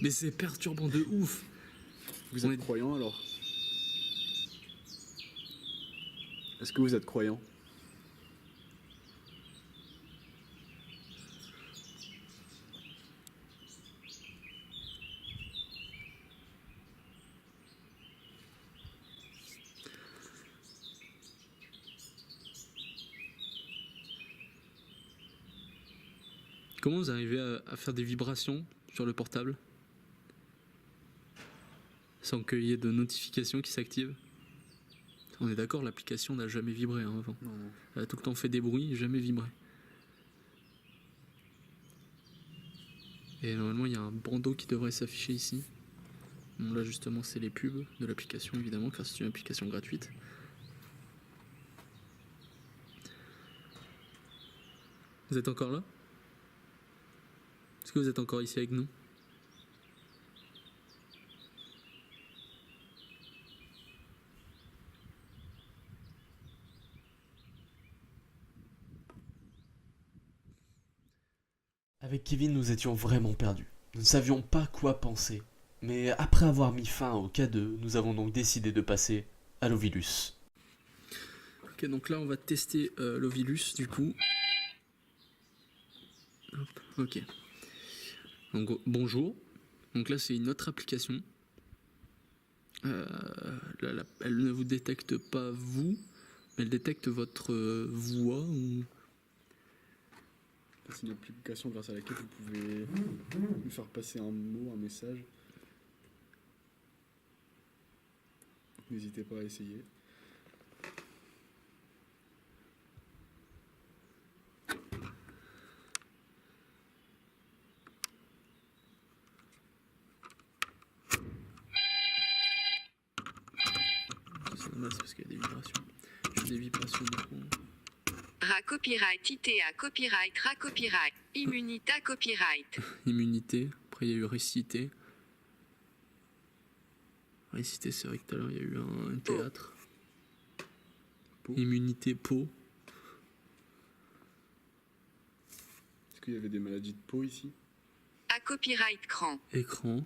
[SPEAKER 2] Mais c'est perturbant de ouf.
[SPEAKER 3] Vous êtes croyant alors? Est-ce que vous êtes croyant?
[SPEAKER 2] Comment vous arrivez à faire des vibrations sur le portable sans qu'il y ait de notification qui s'active? On est d'accord, l'application n'a jamais vibré hein, avant.
[SPEAKER 3] Non, non.
[SPEAKER 2] Elle a tout le temps fait des bruits, jamais vibré. Et normalement, il y a un bandeau qui devrait s'afficher ici. Bon, là, justement, c'est les pubs de l'application, évidemment, car c'est une application gratuite. Vous êtes encore là? Est-ce que vous êtes encore ici avec nous?
[SPEAKER 1] Avec Kevin, nous étions vraiment perdus. Nous ne savions pas quoi penser. Mais après avoir mis fin au cas 2, nous avons donc décidé de passer à l'Ovilus.
[SPEAKER 2] Ok, donc là, on va tester l'Ovilus, du coup. Hop, ok. Donc, bonjour. Donc là, c'est une autre application. Elle ne vous détecte pas vous, mais elle détecte votre voix ou...
[SPEAKER 3] C'est une application grâce à laquelle vous pouvez lui faire passer un mot, un message. N'hésitez pas à essayer.
[SPEAKER 2] C'est dommage parce qu'il y a des vibrations. J'ai des vibrations du coup.
[SPEAKER 6] Copyright ITA copyright copyright immunita copyright.
[SPEAKER 2] Immunité. Après il y a eu récité. Ouais, cité, c'est vrai que tout à l'heure il y a eu un théâtre.
[SPEAKER 3] Pau.
[SPEAKER 2] Immunité peau.
[SPEAKER 3] Est-ce qu'il y avait des maladies de peau ici?
[SPEAKER 6] À copyright cran.
[SPEAKER 2] Écran.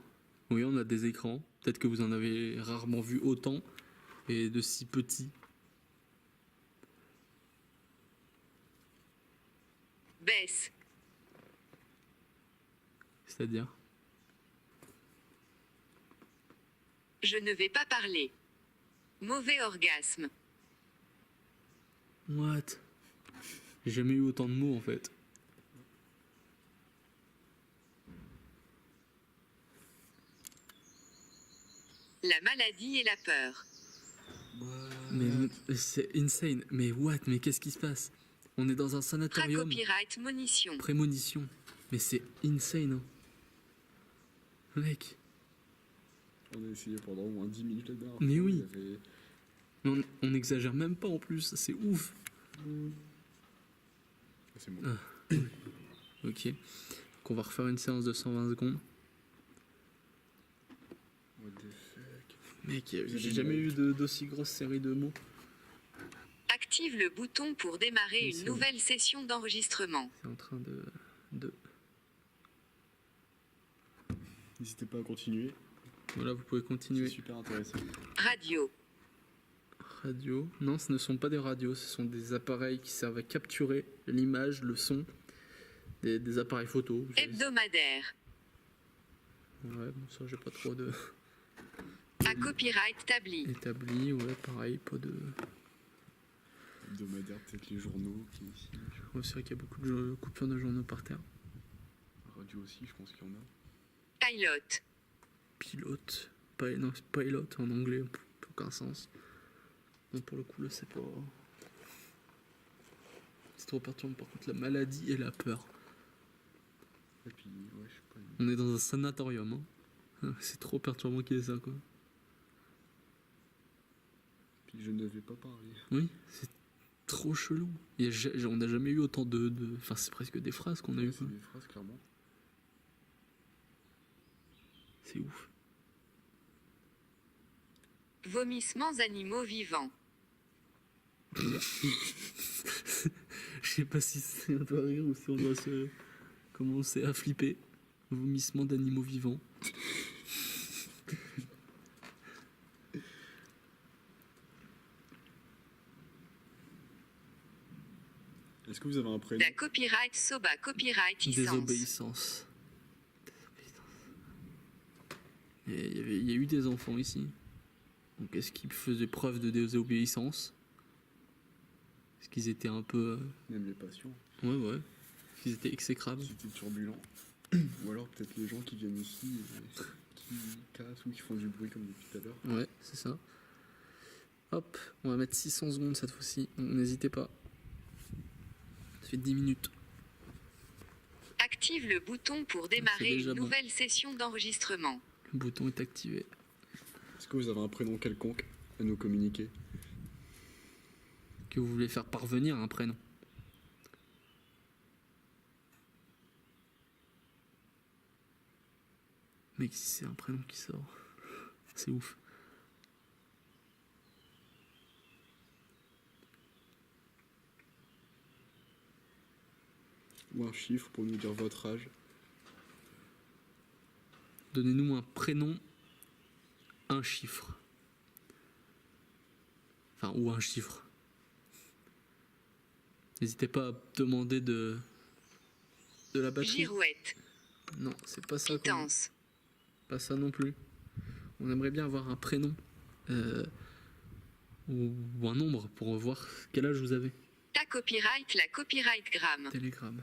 [SPEAKER 2] Oui, on a des écrans. Peut-être que vous en avez rarement vu autant et de si petits.
[SPEAKER 6] Baisse.
[SPEAKER 2] C'est-à-dire?
[SPEAKER 6] Je ne vais pas parler. Mauvais orgasme.
[SPEAKER 2] What? J'ai jamais eu autant de mots en fait.
[SPEAKER 6] La maladie et la peur.
[SPEAKER 2] Mais c'est insane. Mais what? Mais qu'est-ce qui se passe? On est dans un sanatorium.
[SPEAKER 6] Copyright monition.
[SPEAKER 2] Prémonition. Mais c'est insane. Hein. Mec.
[SPEAKER 3] On a essayé pendant au moins 10 minutes la dernière
[SPEAKER 2] Mais
[SPEAKER 3] fois,
[SPEAKER 2] oui.
[SPEAKER 3] il y avait-
[SPEAKER 2] Mais on n'exagère même pas en plus. C'est ouf.
[SPEAKER 3] C'est bon.
[SPEAKER 2] Ah. Ok. Donc on va refaire une séance de 120 secondes.
[SPEAKER 3] What the fuck?
[SPEAKER 2] Mec, j'ai jamais eu d'aussi grosse série de mots.
[SPEAKER 6] Active le bouton pour démarrer
[SPEAKER 2] Oui,
[SPEAKER 6] une
[SPEAKER 2] c'est
[SPEAKER 6] nouvelle session d'enregistrement.
[SPEAKER 2] C'est en train de...
[SPEAKER 3] N'hésitez pas à continuer,
[SPEAKER 2] Voilà, vous pouvez
[SPEAKER 3] c'est
[SPEAKER 2] continuer.
[SPEAKER 3] super intéressant.
[SPEAKER 6] Radio.
[SPEAKER 2] Radio. Non, ce ne sont pas des radios, ce sont des appareils qui servent à capturer l'image, le son, des appareils photo. vous savez.
[SPEAKER 6] Hebdomadaire.
[SPEAKER 2] Ouais, bon, ça, j'ai pas trop de...
[SPEAKER 6] À copyright établi.
[SPEAKER 2] établi. Ouais, pareil, pas de...
[SPEAKER 3] Hebdomadaire, peut-être les journaux qui ici.
[SPEAKER 2] Ouais, c'est vrai qu'il y a beaucoup de coupures de journaux par terre.
[SPEAKER 3] Radio aussi, je pense qu'il y en a.
[SPEAKER 6] Pilot.
[SPEAKER 2] Pilote. Non, c'est pilot en anglais, aucun sens. Non, pour le coup, là, c'est pas... C'est trop perturbant. Par contre, la maladie et la peur.
[SPEAKER 3] Et puis, ouais, je sais pas.
[SPEAKER 2] On est dans un sanatorium, hein. C'est trop perturbant qu'il y ait ça, quoi.
[SPEAKER 3] Puis je ne vais pas parler.
[SPEAKER 2] Oui, c'est trop chelou. On n'a jamais eu autant de... Enfin, c'est presque des phrases qu'on a
[SPEAKER 3] Ouais,
[SPEAKER 2] eues,
[SPEAKER 3] c'est
[SPEAKER 2] quoi.
[SPEAKER 3] des phrases, clairement.
[SPEAKER 2] C'est ouf.
[SPEAKER 6] Vomissements animaux vivants.
[SPEAKER 2] Je sais pas si c'est on doit rire ou si on doit se commencer à flipper. Vomissement d'animaux vivants.
[SPEAKER 3] Est-ce que vous avez un prénom?
[SPEAKER 6] La copyright soba copyright licence.
[SPEAKER 2] Désobéissance. Et il y a eu des enfants ici. Donc est-ce qu'ils faisaient preuve de désobéissance? Est-ce qu'ils étaient un peu...
[SPEAKER 3] Même les patients.
[SPEAKER 2] Ouais. Est-ce qu'ils étaient exécrables?
[SPEAKER 3] C'était turbulent. Ou alors peut-être les gens qui viennent ici et qui cassent ou qui font du bruit comme depuis tout à l'heure.
[SPEAKER 2] Ouais, c'est ça. Hop, on va mettre 600 secondes cette fois-ci. Donc, n'hésitez pas. Ça fait 10 minutes.
[SPEAKER 6] Active le bouton pour démarrer
[SPEAKER 2] déjà
[SPEAKER 6] une
[SPEAKER 2] bon.
[SPEAKER 6] nouvelle session d'enregistrement.
[SPEAKER 2] Le bouton est activé.
[SPEAKER 3] Est-ce que vous avez un prénom quelconque à nous communiquer?
[SPEAKER 2] Que vous voulez faire parvenir un prénom. Mec, si c'est un prénom qui sort, c'est ouf.
[SPEAKER 3] Ou un chiffre pour nous dire votre âge?
[SPEAKER 2] Donnez-nous un prénom, un chiffre. Enfin, ou un chiffre. N'hésitez pas à demander de la batterie.
[SPEAKER 6] Girouette.
[SPEAKER 2] Non, c'est pas ça.
[SPEAKER 6] Pitance.
[SPEAKER 2] Pas ça non plus. On aimerait bien avoir un prénom ou un nombre pour voir quel âge vous avez.
[SPEAKER 6] Ta copyright la copyright gramme.
[SPEAKER 2] Telegram.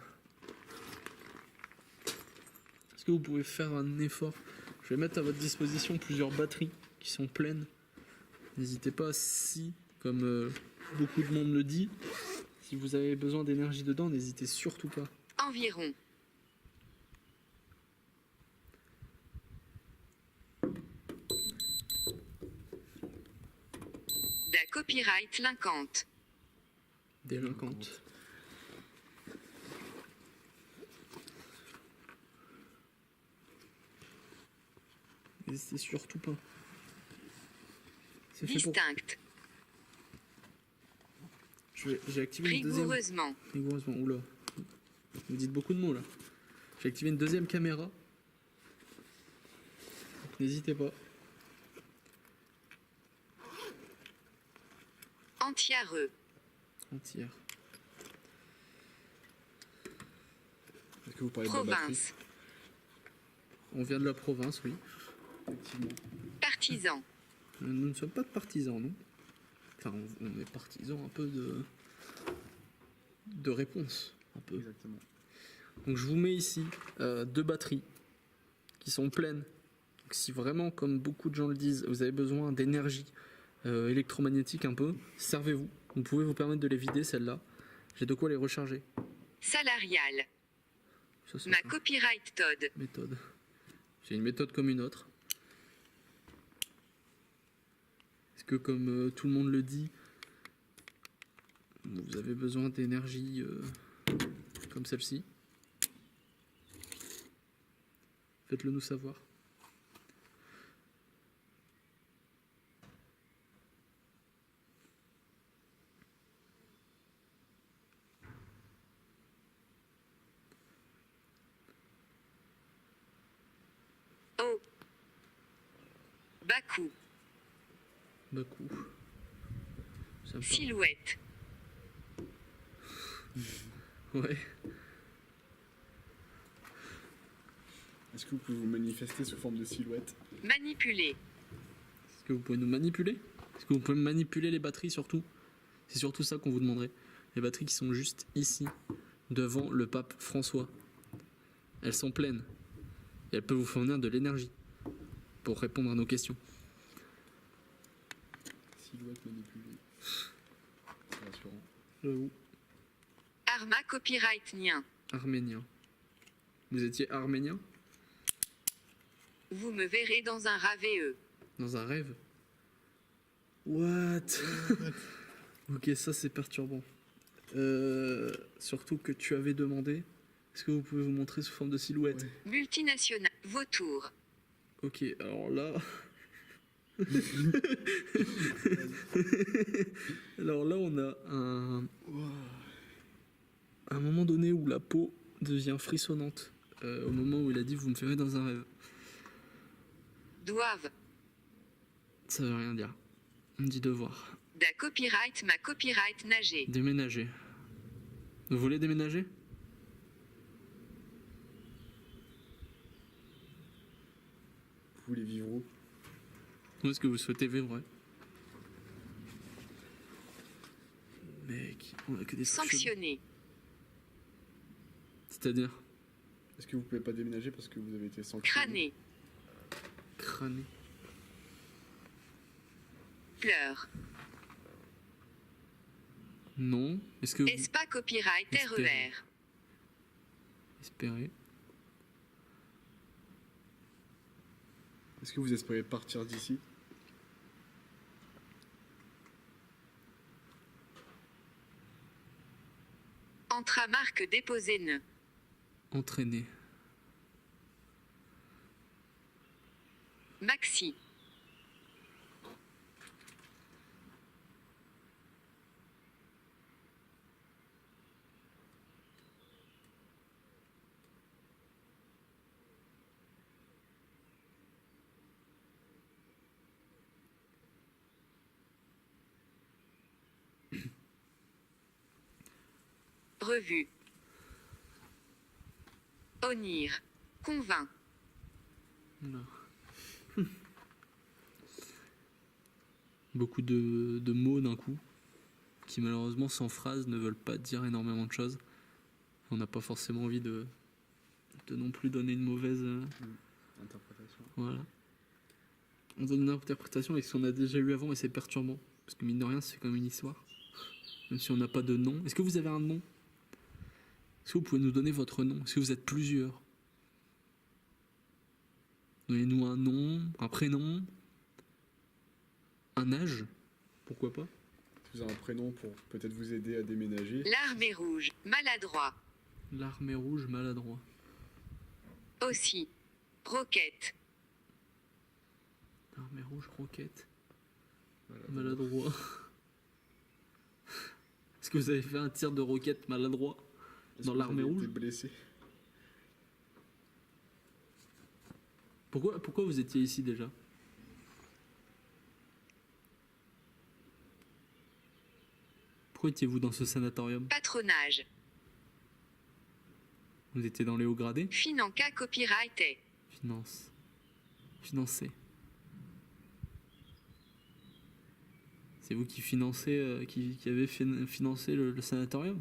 [SPEAKER 2] Est-ce que vous pouvez faire un effort? Je vais mettre à votre disposition plusieurs batteries qui sont pleines. N'hésitez pas, si, comme beaucoup de monde le dit, si vous avez besoin d'énergie dedans, n'hésitez surtout pas.
[SPEAKER 6] Environ. Da copyright lincante.
[SPEAKER 2] Délinquante. N'hésitez surtout pas. C'est fait pour.
[SPEAKER 6] Distinct.
[SPEAKER 2] J'ai activé une deuxième.
[SPEAKER 6] Rigoureusement.
[SPEAKER 2] Rigoureusement. Oula. Vous dites beaucoup de mots là. J'ai activé une deuxième caméra. Donc, n'hésitez pas.
[SPEAKER 6] Entièreux.
[SPEAKER 2] Entière.
[SPEAKER 3] Est-ce que vous parlez de la batterie?
[SPEAKER 6] Province.
[SPEAKER 2] On vient de la province, oui.
[SPEAKER 3] Effectivement.
[SPEAKER 6] Partisan.
[SPEAKER 2] Nous ne sommes pas partisans, non. Enfin, on est partisans un peu de réponse. Un peu.
[SPEAKER 3] Exactement.
[SPEAKER 2] Donc je vous mets ici 2 batteries qui sont pleines. Donc, si vraiment, comme beaucoup de gens le disent, vous avez besoin d'énergie électromagnétique un peu, servez-vous. Vous pouvez vous permettre de les vider, celles-là. J'ai de quoi les recharger.
[SPEAKER 6] Salarial.
[SPEAKER 2] Ça, c'est
[SPEAKER 6] Ma
[SPEAKER 2] une
[SPEAKER 6] copyright Todd.
[SPEAKER 2] méthode. C'est une méthode comme une autre. Est-ce que, comme tout le monde le dit, vous avez besoin d'énergie comme celle-ci? Faites-le nous savoir.
[SPEAKER 6] Oh. Bakou.
[SPEAKER 2] Bakou. Ça me
[SPEAKER 6] Silhouette.
[SPEAKER 2] parle. Ouais.
[SPEAKER 3] Est-ce que vous pouvez vous manifester sous forme de silhouette?
[SPEAKER 6] Manipuler.
[SPEAKER 2] Est-ce que vous pouvez nous manipuler? Est-ce que vous pouvez manipuler les batteries surtout? C'est surtout ça qu'on vous demanderait. Les batteries qui sont juste ici, devant le pape François. Elles sont pleines. Et elles peuvent vous fournir de l'énergie pour répondre à nos questions.
[SPEAKER 3] Silhouette manipulée. C'est rassurant.
[SPEAKER 2] J'avoue.
[SPEAKER 6] Arma copyright nien.
[SPEAKER 2] Arménien. Vous étiez arménien?
[SPEAKER 6] Vous me verrez dans un RAVE.
[SPEAKER 2] Dans un rêve? What? Ok, ça c'est perturbant. Surtout que tu avais demandé. Est-ce que vous pouvez vous montrer sous forme de silhouette?
[SPEAKER 3] Ouais.
[SPEAKER 6] Multinational. Vautour.
[SPEAKER 2] Ok, alors là. Alors là, on a un moment donné où la peau devient frissonnante. Au moment où il a dit vous me ferez dans un rêve.
[SPEAKER 6] Doivent.
[SPEAKER 2] Ça veut rien dire. On dit devoir.
[SPEAKER 6] Da copyright ma copyright nager.
[SPEAKER 2] Déménager. Vous voulez déménager?
[SPEAKER 3] Vous voulez vivre où?
[SPEAKER 2] Où est-ce que vous souhaitez vivre, ouais? Mec, on a que des trucs chelous.
[SPEAKER 6] Sanctionner.
[SPEAKER 2] C'est-à-dire
[SPEAKER 3] Est-ce que vous pouvez pas déménager parce que vous avez été sanctionné?
[SPEAKER 6] Crâner.
[SPEAKER 2] crâner.
[SPEAKER 6] Pleurs.
[SPEAKER 2] Non. Est-ce que vous
[SPEAKER 6] Espa copyright
[SPEAKER 2] Espérer.
[SPEAKER 6] RER.
[SPEAKER 2] espérez?
[SPEAKER 3] Est-ce que vous espérez partir d'ici?
[SPEAKER 6] Entramarque déposé ne.
[SPEAKER 2] Entraîner.
[SPEAKER 6] Maxi. Revue. Onir. Convainc.
[SPEAKER 2] Oula. Beaucoup de mots d'un coup, qui malheureusement sans phrase ne veulent pas dire énormément de choses. On n'a pas forcément envie de non plus donner une mauvaise...
[SPEAKER 3] Interprétation.
[SPEAKER 2] Voilà. On donne une interprétation avec ce qu'on a déjà eu avant et c'est perturbant. Parce que mine de rien, c'est quand même une histoire. Même si on n'a pas de nom. Est-ce que vous avez un nom? Est-ce que vous pouvez nous donner votre nom? Est-ce que vous êtes plusieurs? Donnez-nous un nom, un prénom, un âge. Pourquoi pas?
[SPEAKER 3] Vous avez un prénom pour peut-être vous aider à déménager.
[SPEAKER 6] L'armée rouge. Maladroit.
[SPEAKER 2] L'armée rouge maladroit.
[SPEAKER 6] Aussi. Roquette.
[SPEAKER 2] L'armée rouge roquette.
[SPEAKER 3] La
[SPEAKER 2] Maladroit. Est-ce que vous avez fait un tir de roquette maladroit dans l'armée rouge?
[SPEAKER 3] Blessé.
[SPEAKER 2] Pourquoi vous étiez ici déjà? Pourquoi étiez-vous dans ce sanatorium?
[SPEAKER 6] Patronage.
[SPEAKER 2] Vous étiez dans les hauts gradés?
[SPEAKER 6] Financa copyright.
[SPEAKER 2] Finance. Financer. C'est vous qui financez, qui avez financé le sanatorium?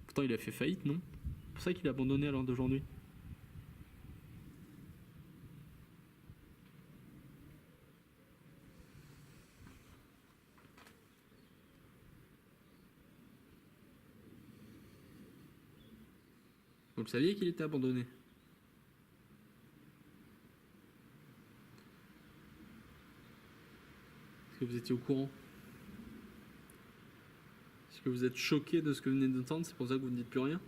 [SPEAKER 2] Pourtant il a fait faillite, non? C'est pour ça qu'il a abandonné à l'heure d'aujourd'hui. Vous le saviez qu'il était abandonné? Est-ce que vous étiez au courant? Est-ce que vous êtes choqué de ce que vous venez d'entendre? C'est pour ça que vous ne dites plus rien?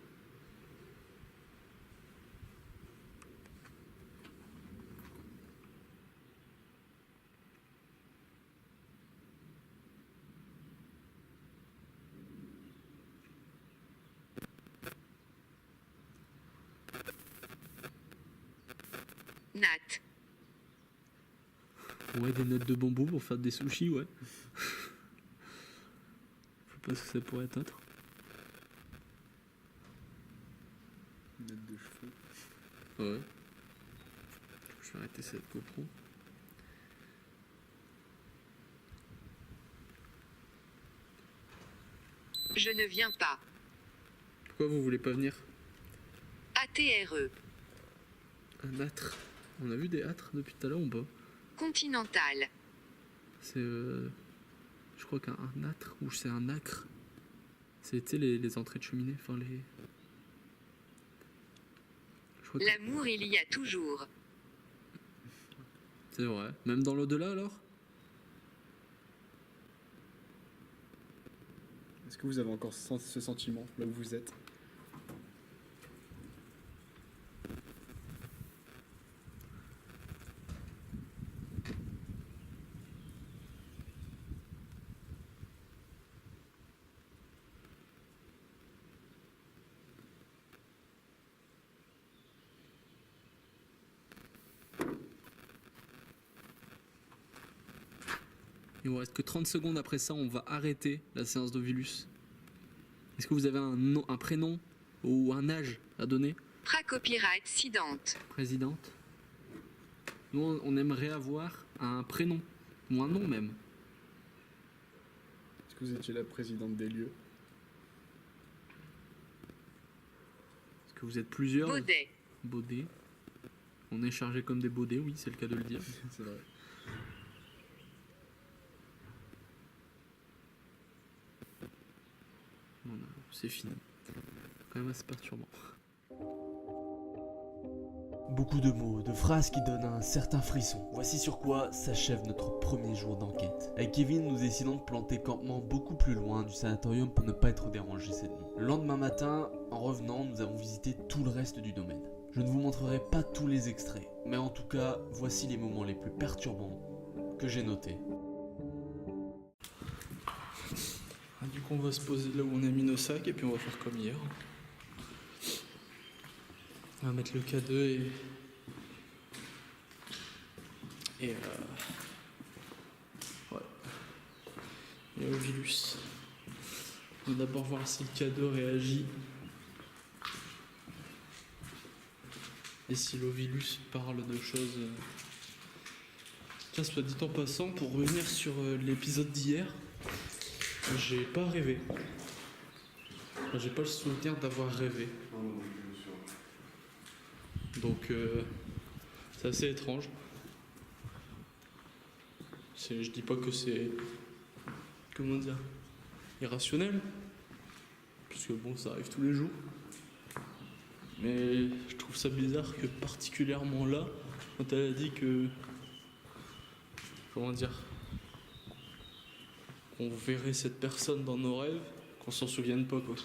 [SPEAKER 6] Nat.
[SPEAKER 2] Ouais, des notes de bambou pour faire des sushis, ouais. Je sais pas ce que ça pourrait être.
[SPEAKER 3] Net de cheveux.
[SPEAKER 2] Ouais. Je vais arrêter cette GoPro.
[SPEAKER 6] Je ne viens pas.
[SPEAKER 2] Pourquoi vous voulez pas venir?
[SPEAKER 6] ATRE.
[SPEAKER 2] Un âtre. On a vu des âtres depuis tout à l'heure ou pas?
[SPEAKER 6] Continental.
[SPEAKER 2] C'est je crois qu'un âtre ou c'est un acre. C'était les entrées de cheminée, enfin les. Je crois que
[SPEAKER 6] L'amour il y a toujours.
[SPEAKER 2] c'est vrai. Même dans l'au-delà alors?
[SPEAKER 3] Est-ce que vous avez encore ce sentiment là où vous êtes?
[SPEAKER 2] Il vous reste que 30 secondes après ça, on va arrêter la séance d'Ovilus. Est-ce que vous avez un nom, un prénom ou un âge à donner?
[SPEAKER 6] Pra-copyright Sidante.
[SPEAKER 2] Présidente. Nous, on aimerait avoir un prénom ou un nom même.
[SPEAKER 3] Est-ce que vous étiez la présidente des lieux?
[SPEAKER 2] Est-ce que vous êtes plusieurs?
[SPEAKER 6] Baudet.
[SPEAKER 2] Baudet. On est chargé comme des baudets, oui, c'est le cas de le dire.
[SPEAKER 3] C'est vrai.
[SPEAKER 2] Voilà, c'est fini. Quand même assez perturbant.
[SPEAKER 1] Beaucoup de mots, de phrases qui donnent un certain frisson. Voici sur quoi s'achève notre premier jour d'enquête. Avec Kevin, nous décidons de planter campement beaucoup plus loin du sanatorium pour ne pas être dérangés cette nuit. Le lendemain matin, en revenant, nous avons visité tout le reste du domaine. Je ne vous montrerai pas tous les extraits, mais en tout cas, voici les moments les plus perturbants que j'ai notés.
[SPEAKER 2] Du coup, on va se poser là où on a mis nos sacs et puis on va faire comme hier. On va mettre le K2 et ouais. Et Ovilus. On va d'abord voir si le K2 réagit. Et si l'Ovilus parle de choses. Tiens, soit dit en passant, pour revenir sur l'épisode d'hier, j'ai pas rêvé. Enfin, j'ai pas le souvenir d'avoir rêvé. Donc c'est assez étrange. Je dis pas que c'est, comment dire, irrationnel, puisque bon, ça arrive tous les jours. Mais je trouve ça bizarre que particulièrement là, quand elle a dit que, comment dire, qu'on verrait cette personne dans nos rêves, qu'on s'en souvienne pas, quoi.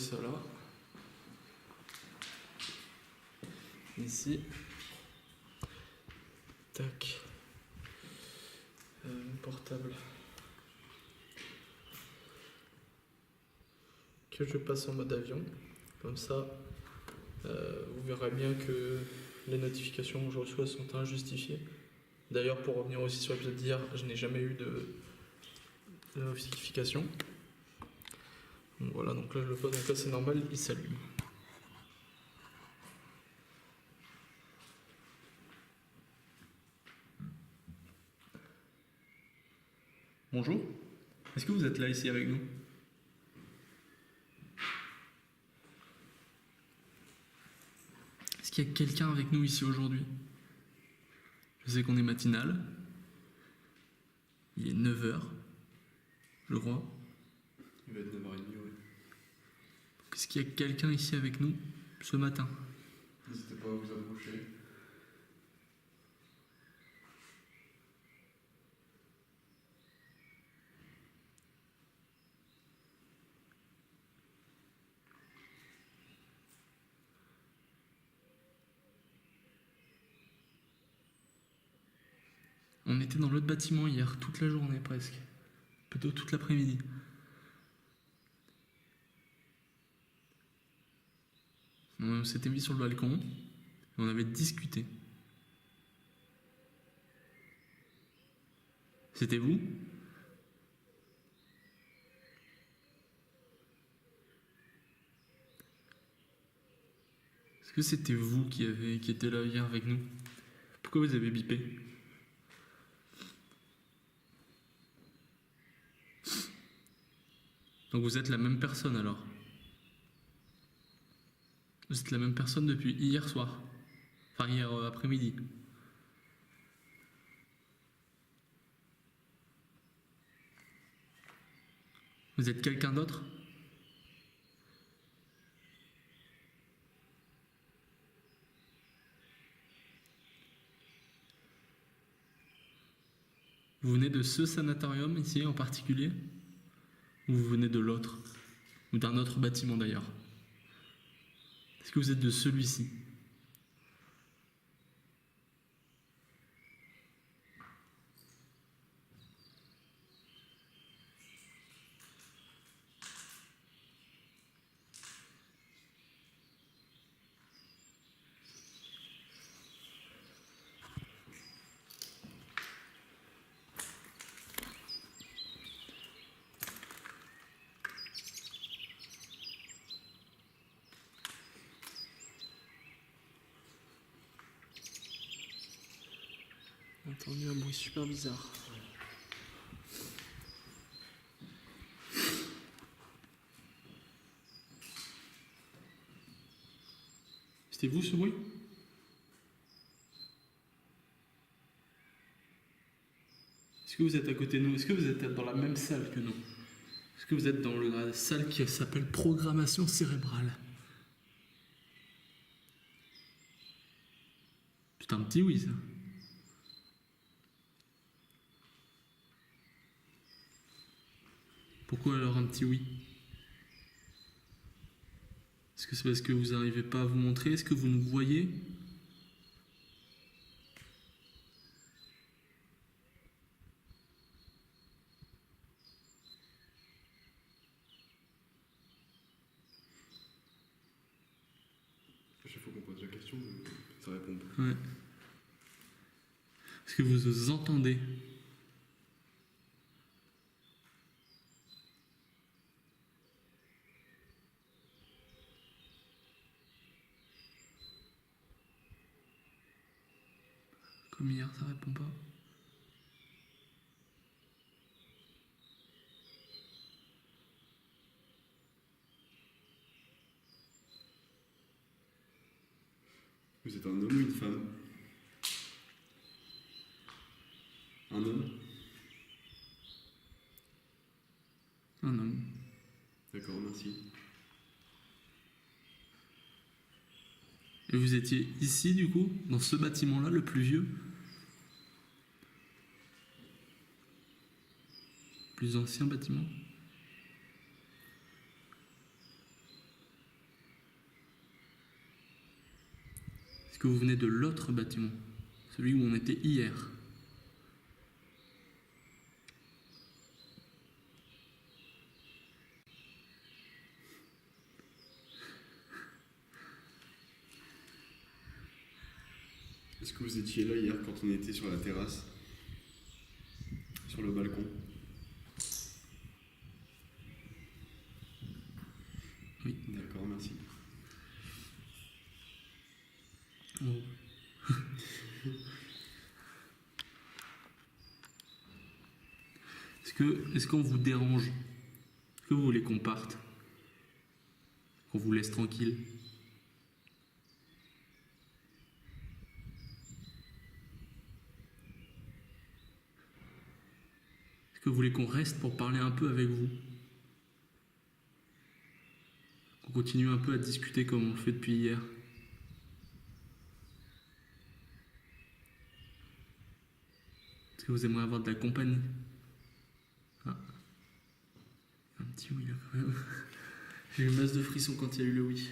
[SPEAKER 2] ça là. Ici. Tac. Portable. Que je passe en mode avion. Comme ça, vous verrez bien que les notifications que je reçois sont injustifiées. D'ailleurs, pour revenir aussi sur l'épisode d'hier, je n'ai jamais eu de notification. Donc voilà, donc là je le pose, donc là c'est normal, il s'allume. Bonjour, est-ce que vous êtes là ici avec nous? Est-ce qu'il y a quelqu'un avec nous ici aujourd'hui? Je sais qu'on est matinal. Il est 9h, je crois.
[SPEAKER 3] Il va être 9h30, oui.
[SPEAKER 2] Est-ce qu'il y a quelqu'un ici avec nous ce matin?
[SPEAKER 3] N'hésitez pas à vous approcher.
[SPEAKER 2] On était dans l'autre bâtiment hier, toute la journée presque. Plutôt toute l'après-midi. On s'était mis sur le balcon et on avait discuté. C'était vous? Est-ce que c'était vous qui étiez là hier avec nous? Pourquoi vous avez bipé? Donc vous êtes la même personne alors? Vous êtes la même personne depuis hier soir? Enfin hier après-midi? Vous êtes quelqu'un d'autre? Vous venez de ce sanatorium ici en particulier? Ou vous venez de l'autre? Ou d'un autre bâtiment d'ailleurs? Est-ce que vous êtes de celui-ci? J'ai entendu un bruit super bizarre. C'était vous ce bruit? Est-ce que vous êtes à côté de nous? Est-ce que vous êtes dans la même salle que nous? Est-ce que vous êtes dans la salle qui s'appelle programmation cérébrale? C'est un petit oui ça. Pourquoi alors un petit oui? Est-ce que c'est parce que vous n'arrivez pas à vous montrer? Est-ce que vous nous voyez?
[SPEAKER 3] À chaque fois qu'on pose la question, ça répond pas.
[SPEAKER 2] Ouais. Est-ce que vous nous entendez? Comme hier, ça répond pas.
[SPEAKER 3] Vous êtes un homme ou une femme? Un homme?
[SPEAKER 2] Un homme.
[SPEAKER 3] D'accord, merci.
[SPEAKER 2] Et vous étiez ici du coup, dans ce bâtiment-là, le plus vieux? Plus ancien bâtiment? que vous venez de l'autre bâtiment, celui où on était hier.
[SPEAKER 3] Est-ce que vous étiez là hier quand on était sur la terrasse? Sur le balcon?
[SPEAKER 2] Oui.
[SPEAKER 3] D'accord, merci.
[SPEAKER 2] Oh. Est-ce qu'on vous dérange? Est-ce que vous voulez qu'on parte? Qu'on vous laisse tranquille? Est-ce que vous voulez qu'on reste pour parler un peu avec vous? Qu'on continue un peu à discuter comme on le fait depuis hier? Est-ce que vous aimeriez avoir de la compagnie? Ah. Un petit oui là quand même. J'ai eu une masse de frissons quand il y a eu le oui.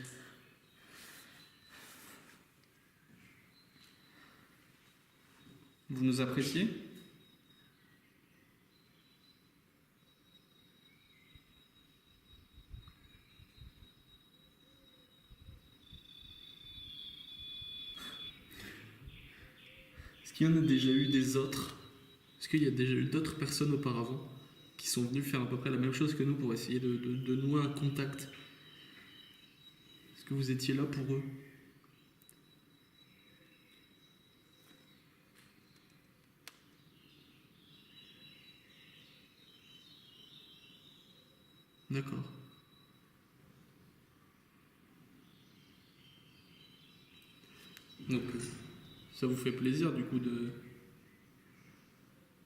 [SPEAKER 2] Vous nous appréciez? Est-ce qu'il y en a déjà eu des autres? Est-ce qu'il y a déjà eu d'autres personnes auparavant qui sont venues faire à peu près la même chose que nous pour essayer de nouer un contact? Est-ce que vous étiez là pour eux? D'accord. Donc, ça vous fait plaisir du coup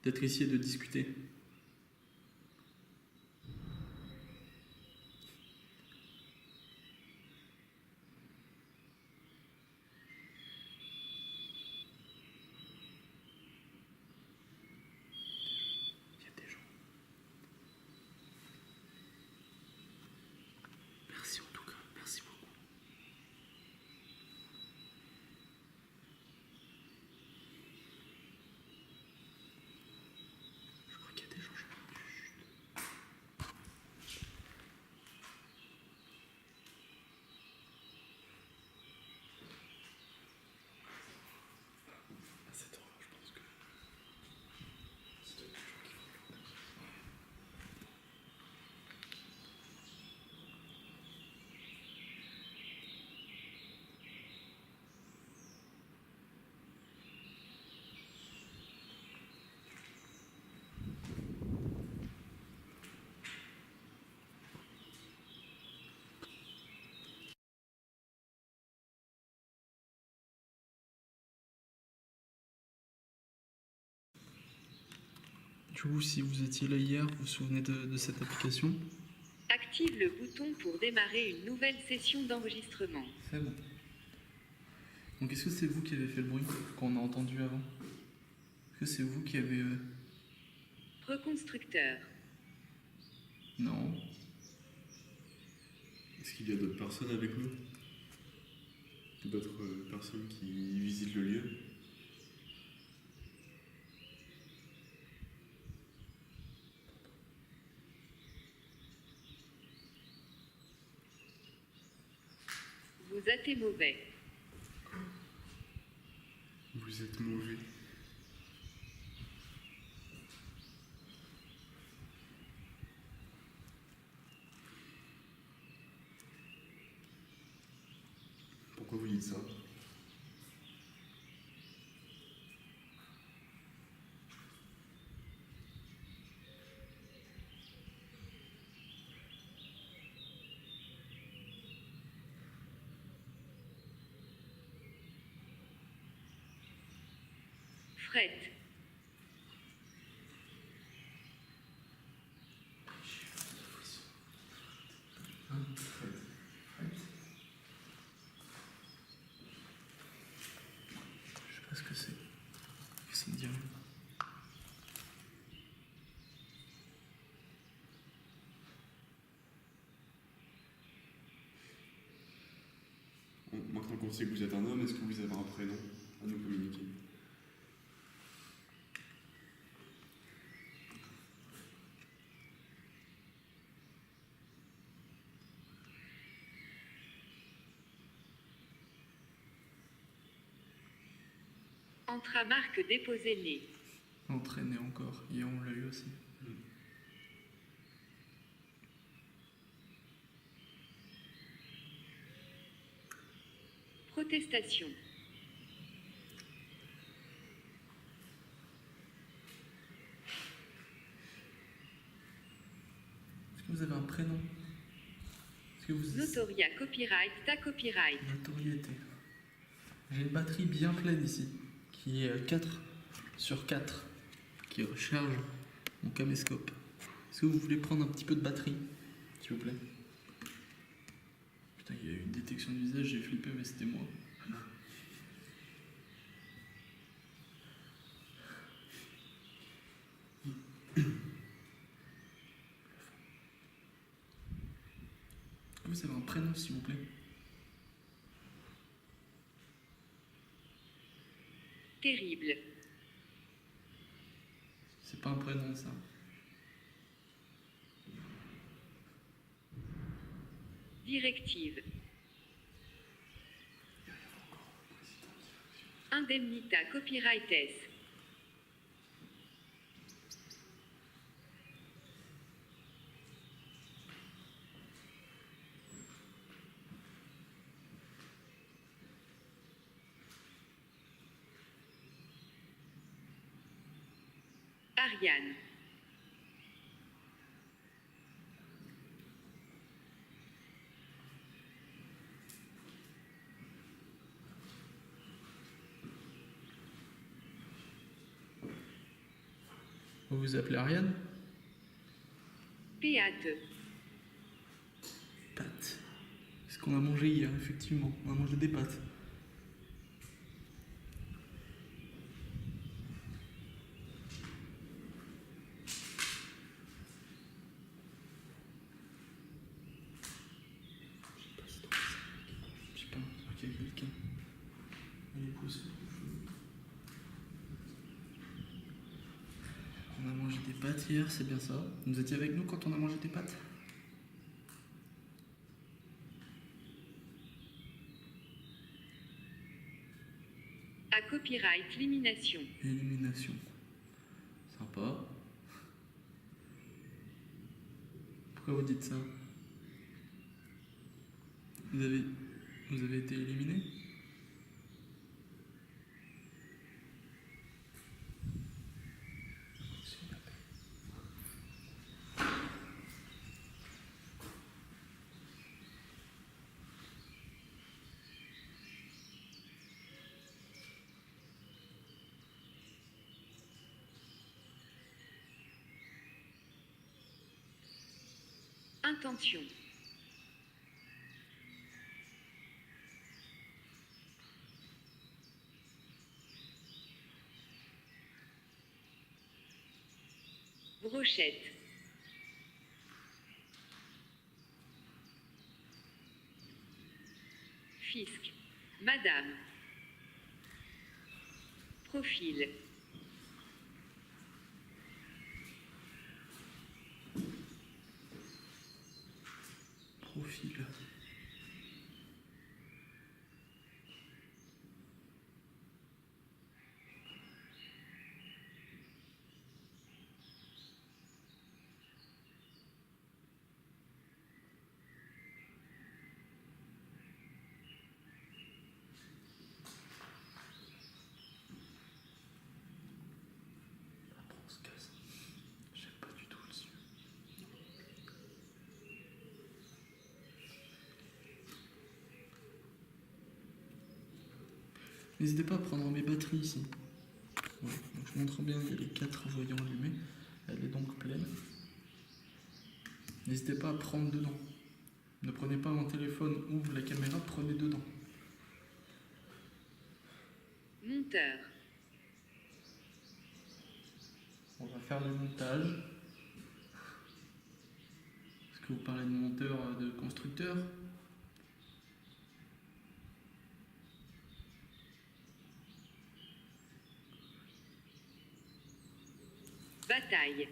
[SPEAKER 2] d'être ici et de discuter? Il y a des gens. Merci en tout cas, merci beaucoup. Je crois qu'il y a des gens. À cette heure-là, je pense que c'est peut-être des gens qui vont. Du coup, si vous étiez là hier, vous vous souvenez de cette application?
[SPEAKER 6] Active le bouton pour démarrer une nouvelle session d'enregistrement.
[SPEAKER 2] C'est bon. Donc est-ce que c'est vous qui avez fait le bruit qu'on a entendu avant? Est-ce que c'est vous qui avez...
[SPEAKER 6] Reconstructeur.
[SPEAKER 2] Non.
[SPEAKER 3] Est-ce qu'il y a d'autres personnes avec nous? D'autres personnes qui visitent le lieu?
[SPEAKER 6] Vous êtes mauvais.
[SPEAKER 3] Vous êtes mauvais. Pourquoi vous dites ça?
[SPEAKER 6] Fred.
[SPEAKER 2] Je sais pas ce que c'est. Ça me dit rien.
[SPEAKER 3] Maintenant qu'on sait que vous êtes un homme, est-ce que vous avez un prénom à nous communiquer?
[SPEAKER 6] Entre-marque déposé né.
[SPEAKER 2] Entraîné encore, hier on l'a eu aussi.
[SPEAKER 6] Protestation.
[SPEAKER 2] Est-ce que vous avez un prénom? Est-ce que vous...
[SPEAKER 6] Notoria copyright, ta copyright.
[SPEAKER 2] Notoriété. J'ai une batterie bien pleine ici, qui est 4/4, qui recharge mon caméscope. Est-ce que vous voulez prendre un petit peu de batterie, s'il vous plaît? Putain, il y a eu une détection du visage, j'ai flippé, mais c'était moi. Vous avez un prénom, s'il vous plaît?
[SPEAKER 6] Terrible.
[SPEAKER 2] C'est pas un prénom, ça.
[SPEAKER 6] Directive. Indemnita copyrightes. Ariane.
[SPEAKER 2] Vous vous appelez Ariane?
[SPEAKER 6] Péate.
[SPEAKER 2] Pâtes. C'est ce qu'on a mangé hier, effectivement. On a mangé des pâtes. Je sais pas, il y a quelqu'un. Il est poussé. On a mangé des pâtes hier, c'est bien ça. Vous étiez avec nous quand on a mangé des pâtes?
[SPEAKER 6] À copyright élimination.
[SPEAKER 2] Élimination. Sympa. Pourquoi vous dites ça? Vous avez été éliminé?
[SPEAKER 6] Intention. Brochette. Fisc. Madame. Profil.
[SPEAKER 2] Profil. Après on se casse. J'aime pas du tout le sujet. N'hésitez pas à prendre mes batteries ici. Voilà. Donc je montre bien, il y a les 4 voyants allumés. Elle est donc pleine. N'hésitez pas à prendre dedans. Ne prenez pas mon téléphone, ouvre la caméra, prenez dedans.
[SPEAKER 6] Monteur.
[SPEAKER 2] On va faire le montage. Est-ce que vous parlez de monteur, de constructeur?
[SPEAKER 6] Bataille.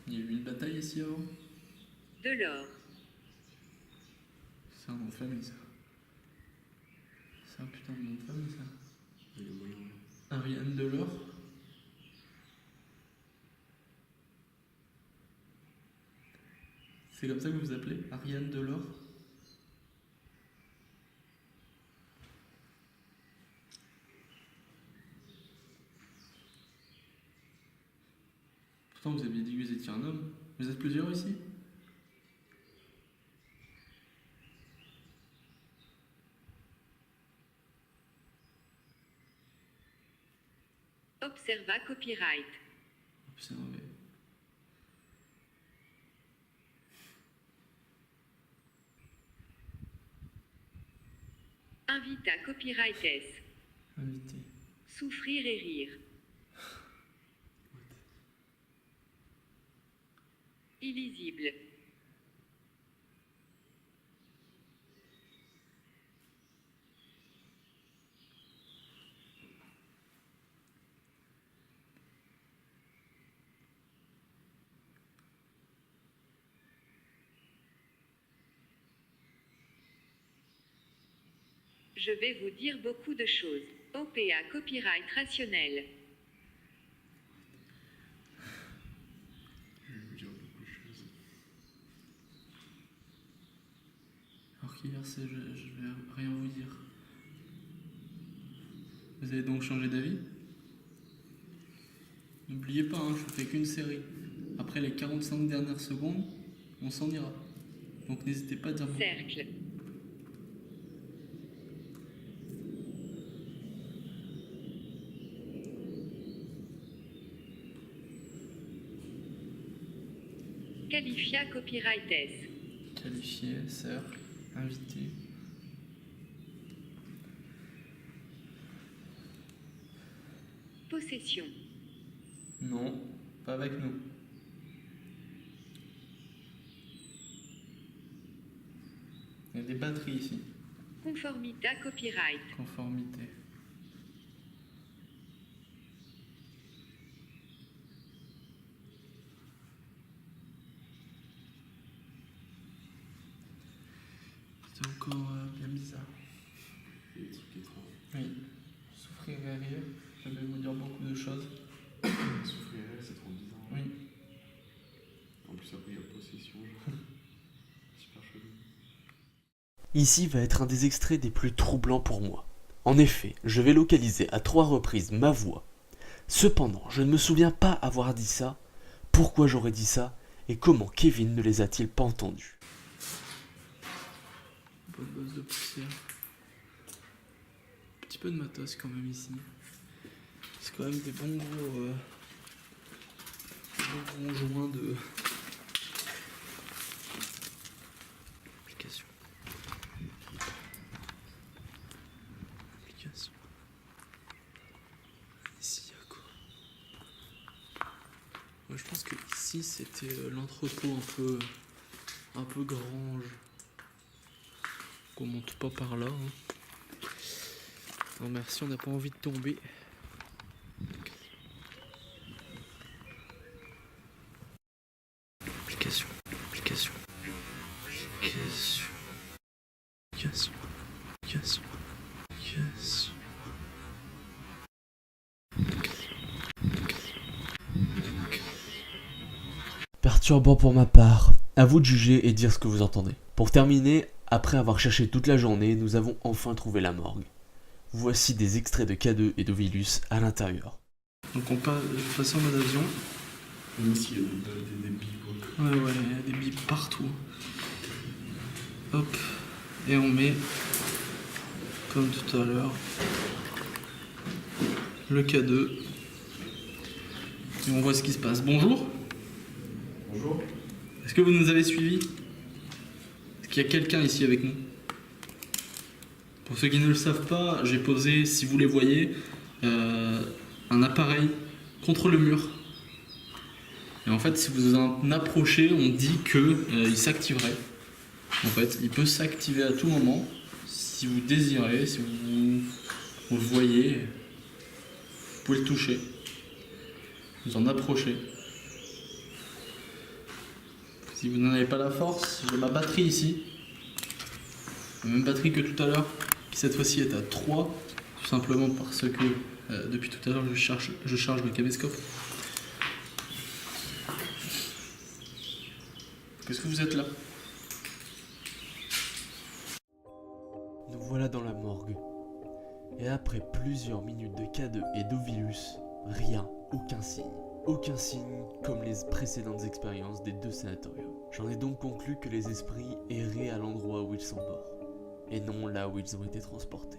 [SPEAKER 2] Il y a eu une bataille ici avant.
[SPEAKER 6] De l'or.
[SPEAKER 2] C'est un nom de famille ça. C'est un putain de nom de famille ça.
[SPEAKER 3] Il y a moyen.
[SPEAKER 2] Ariane Delors. C'est comme ça que vous vous appelez? Ariane Delors? Pourtant vous aviez dit que vous étiez un homme. Vous êtes plusieurs ici?
[SPEAKER 6] Observa copyright.
[SPEAKER 2] Observez.
[SPEAKER 6] Invita copyrightess.
[SPEAKER 2] Invité.
[SPEAKER 6] Souffrir et rire. Illisible. Je vais vous dire beaucoup de choses. OPA copyright rationnel.
[SPEAKER 3] Je vais vous dire beaucoup de choses.
[SPEAKER 2] Alors qu'hier, je vais rien vous dire. Vous avez donc changé d'avis? N'oubliez pas, hein, je ne fais qu'une série. Après les 45 dernières secondes, on s'en ira. Donc n'hésitez pas à dire beaucoup.
[SPEAKER 6] Cercle. Qualifia copyrightess.
[SPEAKER 2] Qualifié, cercle, invité.
[SPEAKER 6] Possession.
[SPEAKER 2] Non, pas avec nous. Il y a des batteries ici.
[SPEAKER 6] Conformita copyright.
[SPEAKER 2] Conformité. C'est encore bien bizarre.
[SPEAKER 3] Il y a des trucs étranges.
[SPEAKER 2] Oui. Souffrir et rire. Je vais vous dire beaucoup de choses.
[SPEAKER 3] Souffrir, c'est trop bizarre.
[SPEAKER 2] Oui.
[SPEAKER 3] En plus, après, il y a possession. Genre. Super chelou.
[SPEAKER 1] Ici va être un des extraits des plus troublants pour moi. En effet, je vais localiser à 3 reprises ma voix. Cependant, je ne me souviens pas avoir dit ça, pourquoi j'aurais dit ça, et comment Kevin ne les a-t-il pas entendus.
[SPEAKER 2] Bonne dose de poussière. Un petit peu de matos quand même ici. C'est quand même des bons gros joints de application. Application. Ici il y a quoi? Ouais, je pense que ici c'était l'entrepôt un peu grange. On monte pas par là. Hein. Non merci, on n'a pas envie de tomber. Application. Application. Application. Application. Application. Application.
[SPEAKER 1] Perturbant pour ma part, à vous de juger et dire ce que vous entendez. Pour terminer, après avoir cherché toute la journée, nous avons enfin trouvé la morgue. Voici des extraits de K2 et d'Ovilus à l'intérieur.
[SPEAKER 2] Donc on passe en mode avion.
[SPEAKER 3] Même s'il y a des bips.
[SPEAKER 2] Ouais, il y a des bips partout. Hop. Et on met, comme tout à l'heure, le K2. Et on voit ce qui se passe. Bonjour.
[SPEAKER 3] Bonjour.
[SPEAKER 2] Est-ce que vous nous avez suivis? Est-ce qu'il y a quelqu'un ici avec nous? Pour ceux qui ne le savent pas, j'ai posé, si vous les voyez, un appareil contre le mur. Et en fait, si vous en approchez, on dit qu'il s'activerait. En fait, il peut s'activer à tout moment, si vous désirez, si vous le voyez, vous pouvez le toucher. vous en approchez. Si vous n'en avez pas la force, j'ai ma batterie ici. La même batterie que tout à l'heure, qui cette fois-ci est à 3, tout simplement parce que depuis tout à l'heure je charge le caméscope. Qu'est-ce que vous êtes là?
[SPEAKER 1] Nous voilà dans la morgue. Et après plusieurs minutes de K2 et d'Ovilus, rien, aucun signe. Aucun signe comme les précédentes expériences des 2 sanatoriums. J'en ai donc conclu que les esprits erraient à l'endroit où ils sont morts, et non là où ils ont été transportés.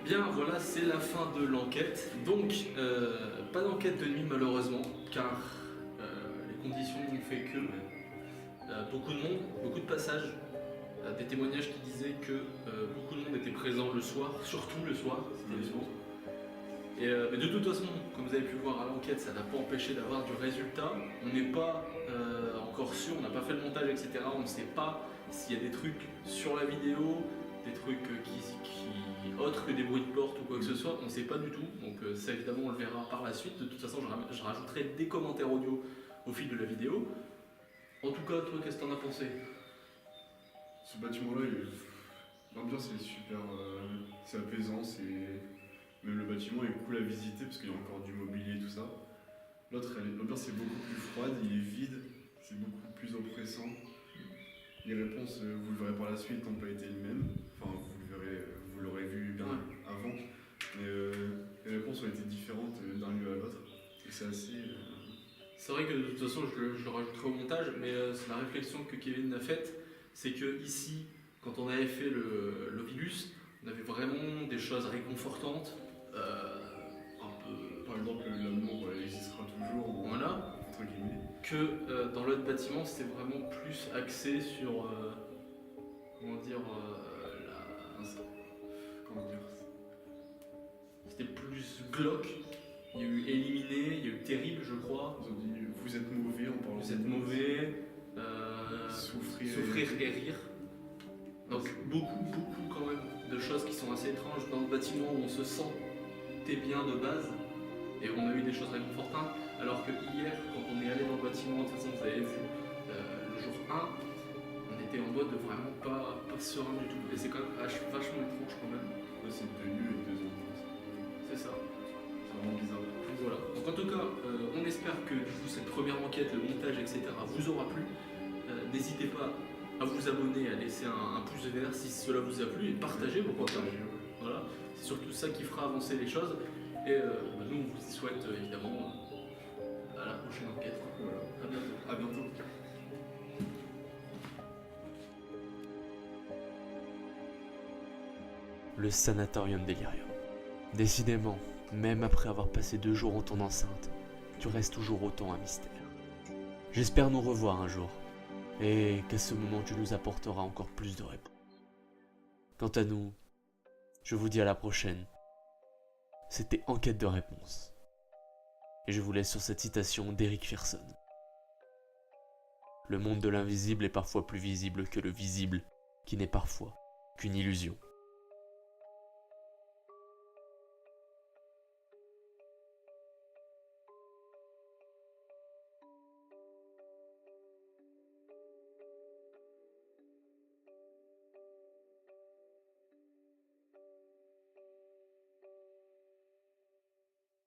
[SPEAKER 2] Bien, voilà, c'est la fin de l'enquête. Donc, pas d'enquête de nuit malheureusement, car les conditions ont fait que beaucoup de monde, beaucoup de passages, des témoignages qui disaient que beaucoup de monde était présent le soir, surtout le soir, c'était le soir. Et, mais de toute façon, comme vous avez pu voir à l'enquête, ça n'a pas empêché d'avoir du résultat. On n'est pas encore sûr, on n'a pas fait le montage, etc. On ne sait pas s'il y a des trucs sur la vidéo, des trucs autres que des bruits de porte ou quoi que ce soit, on ne sait pas du tout, donc ça évidemment on le verra par la suite. De toute façon je rajouterai des commentaires audio au fil de la vidéo. En tout cas, toi qu'est-ce que t'en as pensé?
[SPEAKER 3] Ce bâtiment-là, l'ambiance est super, c'est apaisant, même le bâtiment est cool à visiter parce qu'il y a encore du mobilier et tout ça. L'ambiance est beaucoup plus froide, il est vide, c'est beaucoup plus oppressant. Les réponses, vous le verrez par la suite, n'ont pas été les mêmes. Enfin, vous l'aurez vu bien avant. Mais les réponses ont été différentes d'un lieu à l'autre. Et c'est assez...
[SPEAKER 2] C'est vrai que de toute façon, je le rajouterai au montage, mais c'est la réflexion que Kevin a faite, c'est que ici, quand on avait fait l'Ovilus, on avait vraiment des choses réconfortantes, un peu...
[SPEAKER 3] Par exemple, l'amour existera toujours,
[SPEAKER 2] voilà.
[SPEAKER 3] Entre guillemets.
[SPEAKER 2] Que dans l'autre bâtiment, c'était vraiment plus axé sur... comment dire...
[SPEAKER 3] Comment dire?
[SPEAKER 2] C'était plus glauque. Il y a eu éliminé, il y a eu terrible, je crois.
[SPEAKER 3] Ils ont dit vous êtes mauvais en parlant.
[SPEAKER 2] Vous êtes mauvais. Souffrir et rire. Donc beaucoup quand même de choses qui sont assez étranges dans le bâtiment où on se sentait bien de base. Et on a eu des choses réconfortantes. Alors que hier, quand on est allé dans le bâtiment, de toute façon vous avez vu le jour 1, on était en mode vraiment pas serein du tout. Et c'est quand même vachement étrange quand même.
[SPEAKER 3] Ouais, c'est 2 lieux et 2 ambiances.
[SPEAKER 2] C'est ça.
[SPEAKER 3] C'est vraiment bizarre.
[SPEAKER 2] Donc voilà. Donc en tout cas, on espère que du coup cette première enquête, le montage, etc. vous aura plu. N'hésitez pas à vous abonner, à laisser un pouce vert si cela vous a plu et partagez pourquoi pas. Voilà. C'est surtout ça qui fera avancer les choses. Et nous on vous souhaite évidemment à la prochaine enquête.
[SPEAKER 3] Voilà.
[SPEAKER 2] À bientôt.
[SPEAKER 3] À bientôt.
[SPEAKER 1] Le sanatorium Delirium. Décidément, même après avoir passé 2 jours en ton enceinte, tu restes toujours autant un mystère. J'espère nous revoir un jour, et qu'à ce moment tu nous apporteras encore plus de réponses. Quant à nous, je vous dis à la prochaine. C'était Enquête de réponse. Et je vous laisse sur cette citation d'Eric Pearson. Le monde de l'invisible est parfois plus visible que le visible, qui n'est parfois qu'une illusion.